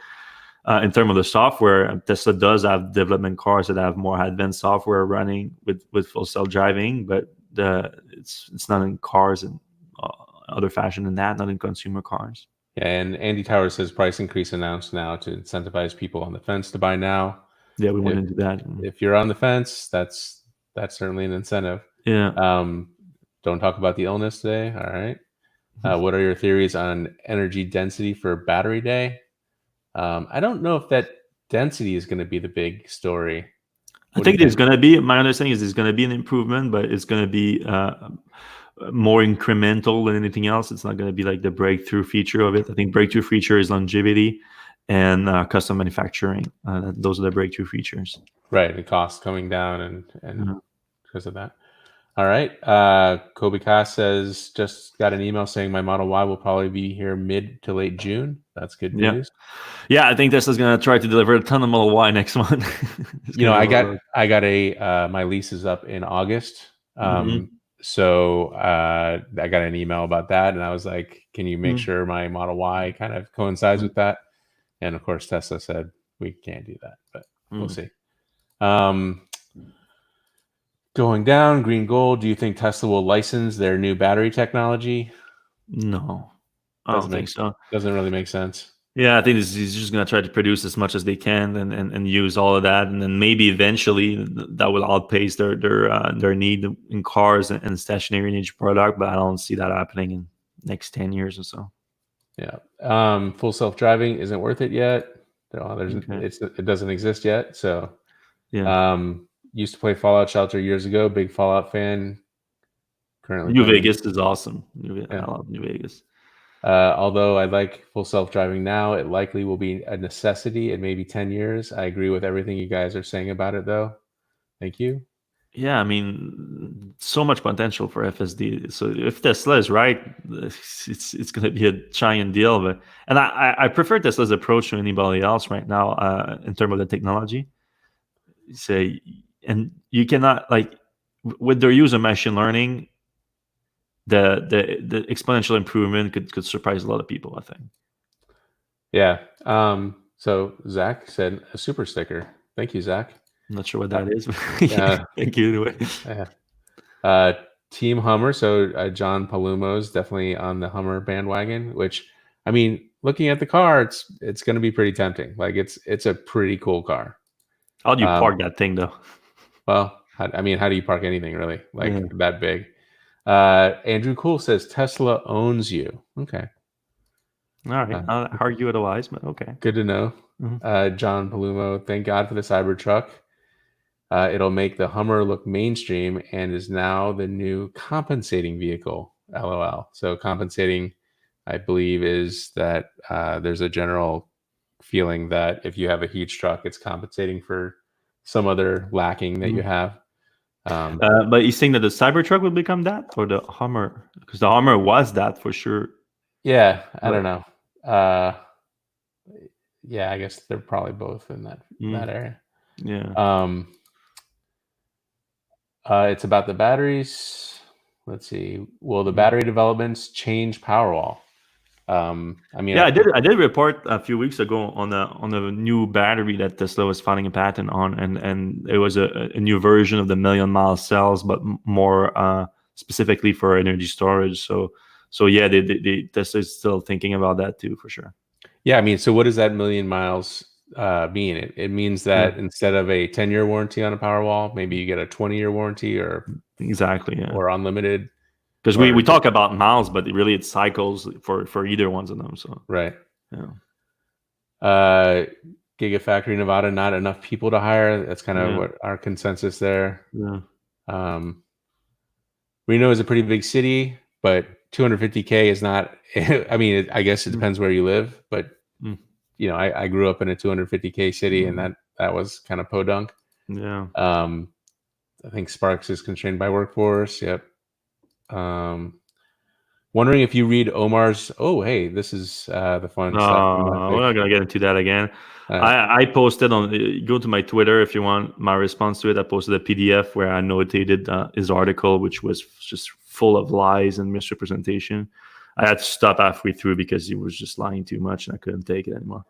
in terms of the software, Tesla does have development cars that have more advanced software running with full self-driving, but it's not in cars and other fashion than that, not in consumer cars. Yeah, and Andy Towers says price increase announced now to incentivize people on the fence to buy now. Yeah, we went into that. If you're on the fence, that's certainly an incentive. Yeah. Don't talk about the illness today. All right. What are your theories on energy density for battery day? I don't know if that density is going to be the big story. I think there's going to be, my understanding is there's going to be an improvement, but it's going to be more incremental than anything else. It's not going to be like the breakthrough feature of it. I think breakthrough feature is longevity and custom manufacturing. Those are the breakthrough features. Right, the cost coming down and because of that. All right. Kobe Kass says, just got an email saying my Model Y will probably be here mid to late June. That's good news. Yeah, I think Tesla's going to try to deliver a ton of Model Y next month. I got my lease is up in August. So I got an email about that, and I was like, can you make sure my Model Y kind of coincides with that? And of course, Tesla said we can't do that, but we'll see. Going down, Green Gold, do you think Tesla will license their new battery technology? No, I don't think so. Doesn't really make sense. Yeah, I think he's just going to try to produce as much as they can and use all of that. And then maybe eventually that will outpace their need in cars and stationary energy product. But I don't see that happening in next 10 years or so. Yeah. Full self-driving isn't worth it yet. It doesn't exist yet. So yeah. Used to play Fallout Shelter years ago. Big Fallout fan. Currently, New Vegas is awesome. I love New Vegas. Although I like full self-driving now, it likely will be a necessity in maybe 10 years. I agree with everything you guys are saying about it, though. Thank you. Yeah, I mean, so much potential for FSD. So if Tesla is right, it's going to be a giant deal. But and I prefer Tesla's approach to anybody else right now in terms of the technology. Say, and you cannot like with their use of machine learning, the exponential improvement could surprise a lot of people. I think. Yeah. So Zach said a super sticker. Thank you, Zach. I'm not sure what that is. But Yeah. thank you anyway. Yeah. Team Hummer. So John Palumo is definitely on the Hummer bandwagon. Which, I mean, looking at the car, it's going to be pretty tempting. Like it's a pretty cool car. How do you park that thing though? Well, I mean, how do you park anything really like that big? Andrew Cool says Tesla owns you. Okay. All right. I'll argue otherwise, but okay. Good to know. John Palumo, thank God for the Cybertruck. It'll make the Hummer look mainstream and is now the new compensating vehicle. LOL. So compensating, I believe, is that there's a general feeling that if you have a huge truck, it's compensating for some other lacking that you have. But you think that the Cybertruck will become that, or the Hummer? Because the Hummer was that for sure. Yeah, I don't know. Yeah, I guess they're probably both in that area. Yeah. It's about the batteries. Let's see. Will the battery developments change Powerwall? I mean, yeah, I did report a few weeks ago on the new battery that Tesla was filing a patent on, and it was a new version of the million-mile cells, but more specifically for energy storage. So yeah, Tesla is still thinking about that too, for sure. Yeah, I mean, so what does that million miles mean? It means that instead of a 10-year warranty on a Powerwall, maybe you get a 20-year warranty, or exactly, yeah, or unlimited. Because we talk about miles, but really it's cycles for either ones of them. So right, yeah. Gigafactory Nevada, not enough people to hire. That's kind of what our consensus there. Yeah. Reno is a pretty big city, but 250K is not. I mean, I guess it depends where you live, but you know, I grew up in a 250K city, and that was kind of podunk. Yeah. I think Sparks is constrained by workforce. Yep. Wondering if you read Omar's. Oh, hey, this is the fun stuff. We're not gonna get into that again. I posted on. Go to my Twitter if you want my response to it. I posted a PDF where I notated his article, which was just full of lies and misrepresentation. I had to stop halfway through because he was just lying too much, and I couldn't take it anymore.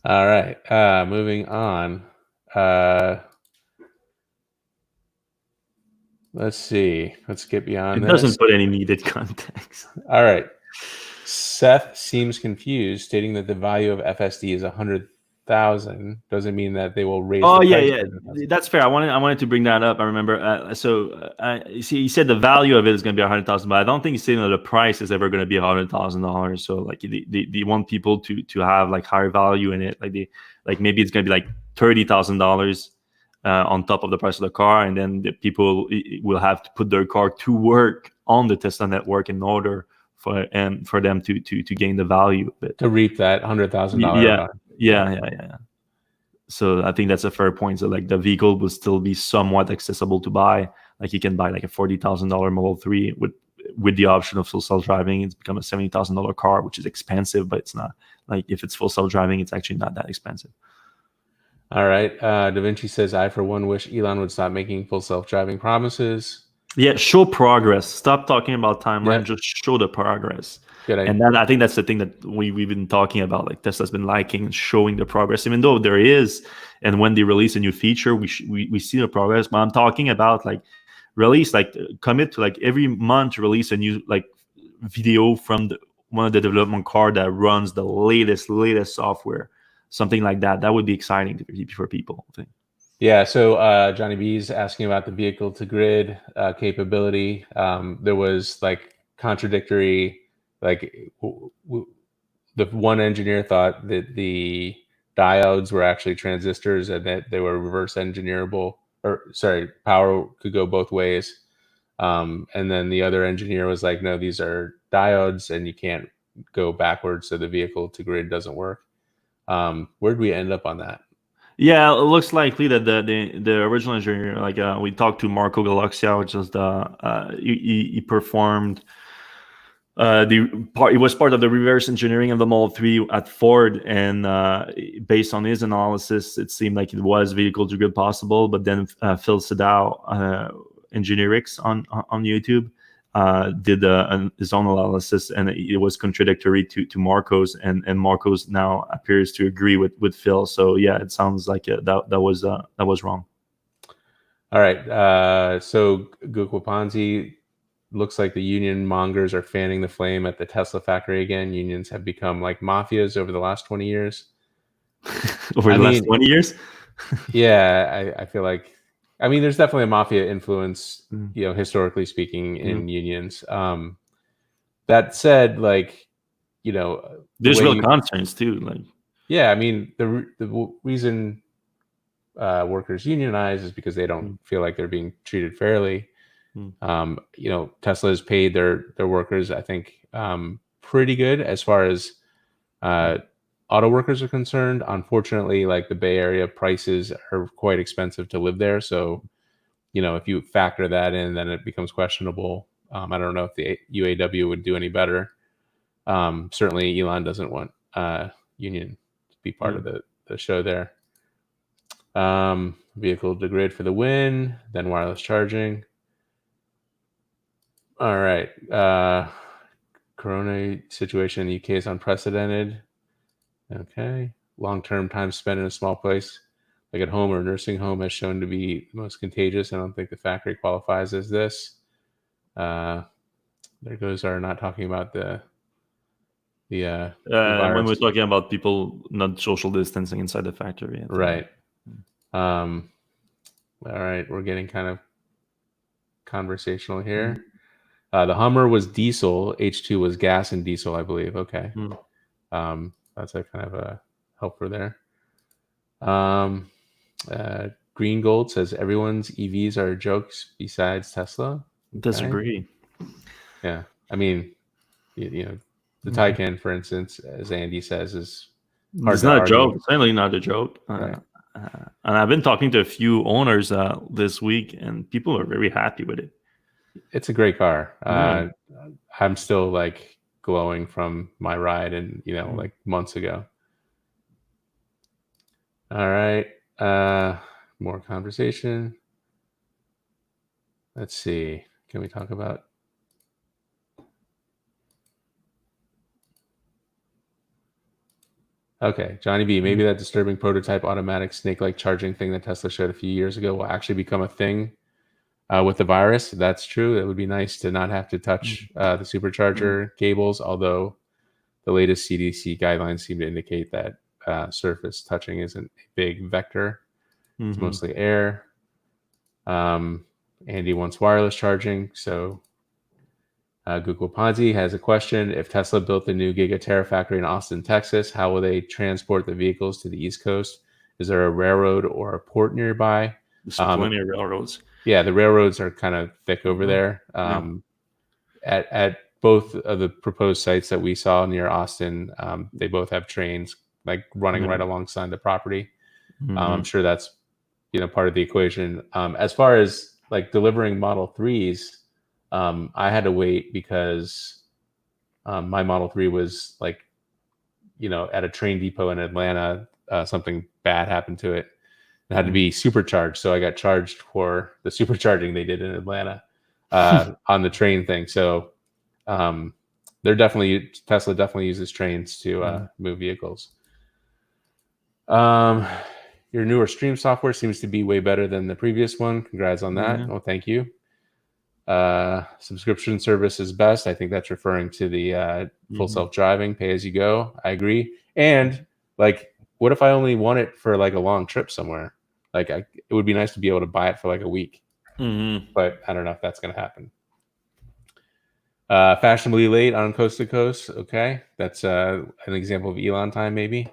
All right, moving on. Let's see. Let's get beyond it this. It doesn't put any needed context. All right. Seth seems confused, stating that the value of FSD is 100,000. Doesn't mean that they will raise. Oh, yeah. That's fair. I wanted to bring that up. I remember. See, he said the value of it is going to be 100,000, but I don't think he's saying that the price is ever going to be $100,000. So like they want people to have like higher value in it. Like maybe it's going to be like $30,000. On top of the price of the car, and then the people will have to put their car to work on the Tesla network in order for them to gain the value of it, to reap that $100,000. Yeah. So I think that's a fair point. So like the vehicle will still be somewhat accessible to buy. Like you can buy like a $40,000 Model 3 with the option of full self-driving. It's become a $70,000 car, which is expensive, but it's not like if it's full self-driving, it's actually not that expensive. All right. Da Vinci says, I, for one, wish Elon would stop making full self-driving promises. Yeah, show progress. Stop talking about timeline. Just show the progress. Good idea. And then I think that's the thing that we've been talking about. Like Tesla's been liking showing the progress, even though there is. And when they release a new feature, we see the progress. But I'm talking about like release, like commit to like every month release a new like video from one of the development car that runs the latest software. Something like that. That would be exciting for people, I think. Yeah, so Johnny B's asking about the vehicle to grid capability. There was like contradictory, like the one engineer thought that the diodes were actually transistors and that they were reverse engineerable, power could go both ways. And then the other engineer was like, no, these are diodes and you can't go backwards so the vehicle to grid doesn't work. Where'd we end up on that? Yeah, it looks likely that the original engineer, like we talked to Marco Galaxia, which is he performed it was part of the reverse engineering of the Model 3 at Ford, and based on his analysis, it seemed like it was vehicle to grid possible. But then Phil Sedao, Engineerix on YouTube, did his own analysis, and it was contradictory to Marco's, and Marco's now appears to agree with Phil. So yeah, it sounds like that was wrong. All right, so Gukwapanzi, looks like the union mongers are fanning the flame at the Tesla factory again. Unions have become like mafias over the last 20 years. Over the last 20 years? Yeah, I feel like, I mean, there's definitely a mafia influence, historically speaking, in unions. That said, like, there's real concerns too. Like, yeah, I mean, the reason workers unionize is because they don't feel like they're being treated fairly. Tesla has paid their workers, I think, pretty good as far as auto workers are concerned. Unfortunately, like the Bay Area, prices are quite expensive to live there. So, if you factor that in, then it becomes questionable. I don't know if the UAW would do any better. Certainly, Elon doesn't want union to be part of the show there. Vehicle to grid for the win, then wireless charging. All right. Corona situation in the UK is unprecedented. Okay. Long-term time spent in a small place, like at home or a nursing home, has shown to be the most contagious. I don't think the factory qualifies as this. There goes our not talking about the when we're talking about people not social distancing inside the factory. Right. All right. We're getting kind of conversational here. The Hummer was diesel. H2 was gas and diesel, I believe. Okay. That's a kind of a helper there. Green Gold says everyone's EVs are jokes besides Tesla. Okay. Disagree. Yeah. I mean, the Taycan, for instance, as Andy says, is hard it's to not argue. A joke. Certainly not a joke. Right. And I've been talking to a few owners this week, and people are very happy with it. It's a great car. I'm still like glowing from my ride and like months ago. All right. More conversation. Let's see. Can we talk about Okay, Johnny B, maybe that disturbing prototype automatic snake-like charging thing that Tesla showed a few years ago will actually become a thing with the virus. That's true. It would be nice to not have to touch the supercharger cables, although the latest CDC guidelines seem to indicate that surface touching isn't a big vector. It's mostly air. Andy wants wireless charging, so Google Ponzi has a question. If Tesla built the new Gigafactory in Austin, Texas, how will they transport the vehicles to the East Coast? Is there a railroad or a port nearby? There's plenty of railroads. Yeah, the railroads are kind of thick over there. At both of the proposed sites that we saw near Austin, they both have trains like running right alongside the property. I'm sure that's part of the equation. As far as like delivering Model 3s, I had to wait because my Model 3 was like, at a train depot in Atlanta. Something bad happened to it. It had to be supercharged. So I got charged for the supercharging they did in Atlanta on the train thing. So Tesla definitely uses trains to move vehicles. Your newer stream software seems to be way better than the previous one. Congrats on that. Oh, thank you. Subscription service is best. I think that's referring to the full self-driving, pay as you go. I agree. And like, what if I only want it for like a long trip somewhere? Like, it would be nice to be able to buy it for like a week. But I don't know if that's going to happen. Fashionably late on Coast to Coast. Okay, that's an example of Elon time, maybe.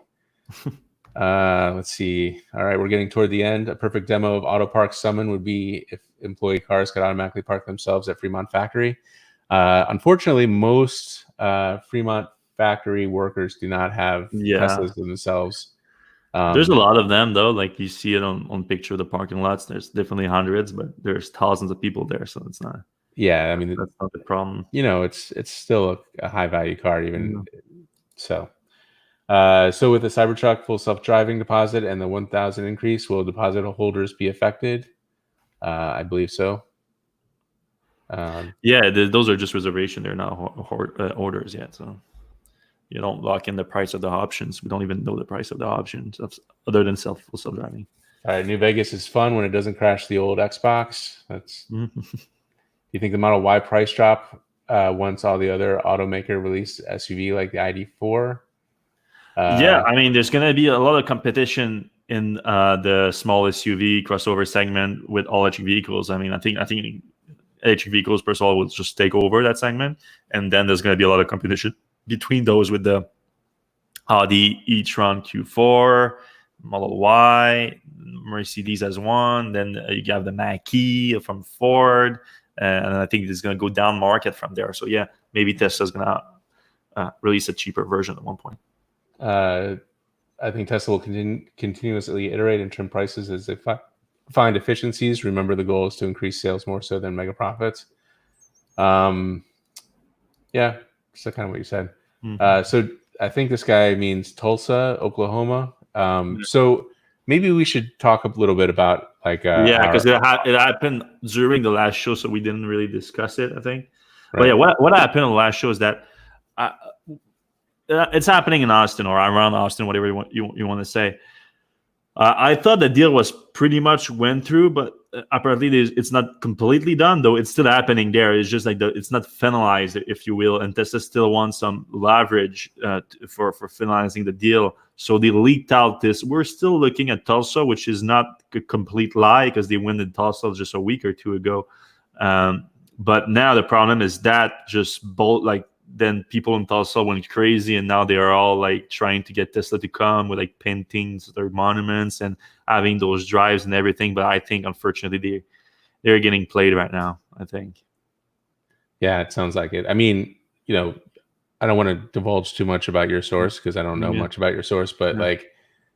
Let's see. All right, we're getting toward the end. A perfect demo of Auto Park Summon would be if employee cars could automatically park themselves at Fremont Factory. Unfortunately, most Fremont factory workers do not have Teslas themselves. There's a lot of them though. Like you see it on picture of the parking lots. There's definitely hundreds, but there's thousands of people there, so it's not. Yeah, I mean that's not the problem. It's still a high value car even. So. So with the Cybertruck full self-driving deposit and the 1,000 increase, will deposit holders be affected? I believe so. Those are just reservation. They're not orders yet. So you don't lock in the price of the options. We don't even know the price of the options other than full self-driving. All right, New Vegas is fun when it doesn't crash the old Xbox. That's. Do you think the Model Y price drop once all the other automaker released SUV like the ID4? I mean, there's going to be a lot of competition in the small SUV crossover segment with all electric vehicles. I mean, I think electric vehicles, first of all, will just take over that segment, and then there's going to be a lot of competition between those with the Audi e-tron Q4, Model Y, Mercedes as one. Then you have the Mack E from Ford, and I think it's going to go down market from there. So yeah, maybe Tesla's going to release a cheaper version at one point. I think Tesla will continuously iterate and trim prices as they find efficiencies. Remember, the goal is to increase sales more so than mega profits. So kind of what you said. So I think this guy means Tulsa, Oklahoma. So maybe we should talk a little bit about because it happened during the last show, so we didn't really discuss it, I think. Right. But what happened on the last show is that it's happening in Austin or around Austin, whatever you want to say. I thought the deal was pretty much went through, but apparently it's not completely done, though it's still happening there. It's just like it's not finalized, if you will, and Tesla still wants some leverage for finalizing the deal. So they leaked out this. We're still looking at Tulsa, which is not a complete lie because they went in Tulsa just a week or two ago. But now the problem is that just then people in Tulsa went crazy, and now they are all like trying to get Tesla to come with like paintings, their monuments, and having those drives and everything. But I think unfortunately they're getting played right now, I think. Yeah, it sounds like it. I mean, I don't want to divulge too much about your source because I don't know much about your source, but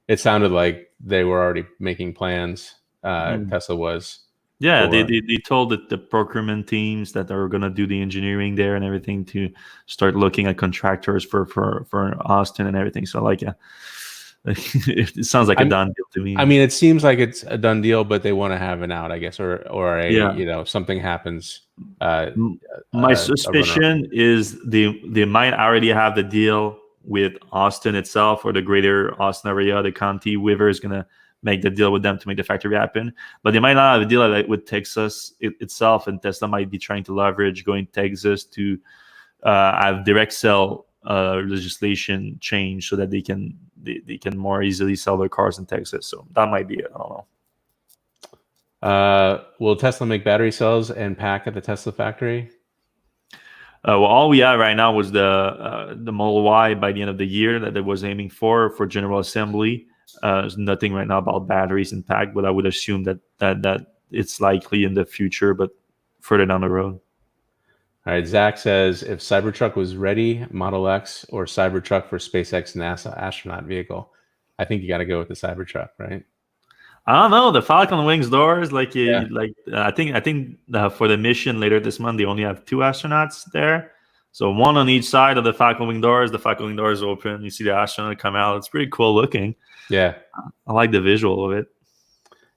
it sounded like they were already making plans. Tesla was. Yeah, they told the procurement teams that are going to do the engineering there and everything to start looking at contractors for Austin and everything. So it sounds like a done deal to me. I mean, it seems like it's a done deal, but they want to have an out, I guess, or something happens. My suspicion is they might already have the deal with Austin itself or the greater Austin area. The county, whoever is going to make the deal with them to make the factory happen, but they might not have a deal with Texas itself, and Tesla might be trying to leverage going to Texas to have direct sell legislation change so that they can more easily sell their cars in Texas. So that might be it. I don't know. Will Tesla make battery cells and pack at the Tesla factory? All we have right now was the Model Y by the end of the year that it was aiming for general assembly. There's nothing right now about batteries and pack, but I would assume that it's likely in the future, but further down the road. All right, Zach says, if Cybertruck was ready, Model X or Cybertruck for SpaceX NASA astronaut vehicle, I think you got to go with the Cybertruck, right? I don't know. The Falcon Wings doors, I think for the mission later this month, they only have 2 astronauts there. So one on each side of the Falcon Wing doors. The Falcon Wing doors open. You see the astronaut come out. It's pretty cool looking. Yeah. I like the visual of it.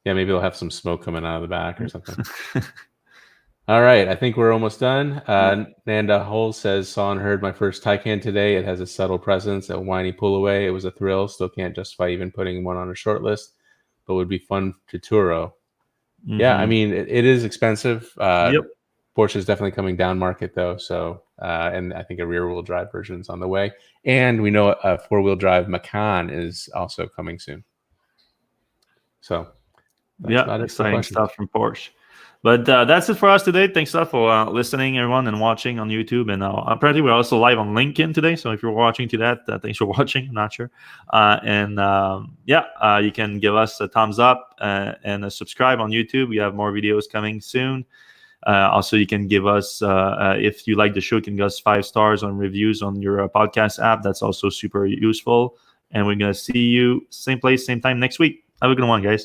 Yeah, maybe they'll have some smoke coming out of the back or something. All right, I think we're almost done. Nanda Hull says, saw and heard my first Taycan today. It has a subtle presence, a whiny pull away. It was a thrill. Still can't justify even putting one on a short list, but would be fun to Turo. Mm-hmm. Yeah, I mean, it is expensive. Porsche is definitely coming down market though. So, and I think a rear wheel drive version is on the way. And we know a 4-wheel drive Macan is also coming soon. So exciting stuff from Porsche. But that's it for us today. Thanks a lot for listening, everyone, and watching on YouTube. And apparently we're also live on LinkedIn today. So if you're watching to that, thanks for watching. I'm not sure. You can give us a thumbs up and a subscribe on YouTube. We have more videos coming soon. Also, you can give us, if you like the show, you can give us 5 stars on reviews on your podcast app. That's also super useful. And we're going to see you same place, same time next week. Have a good one, guys.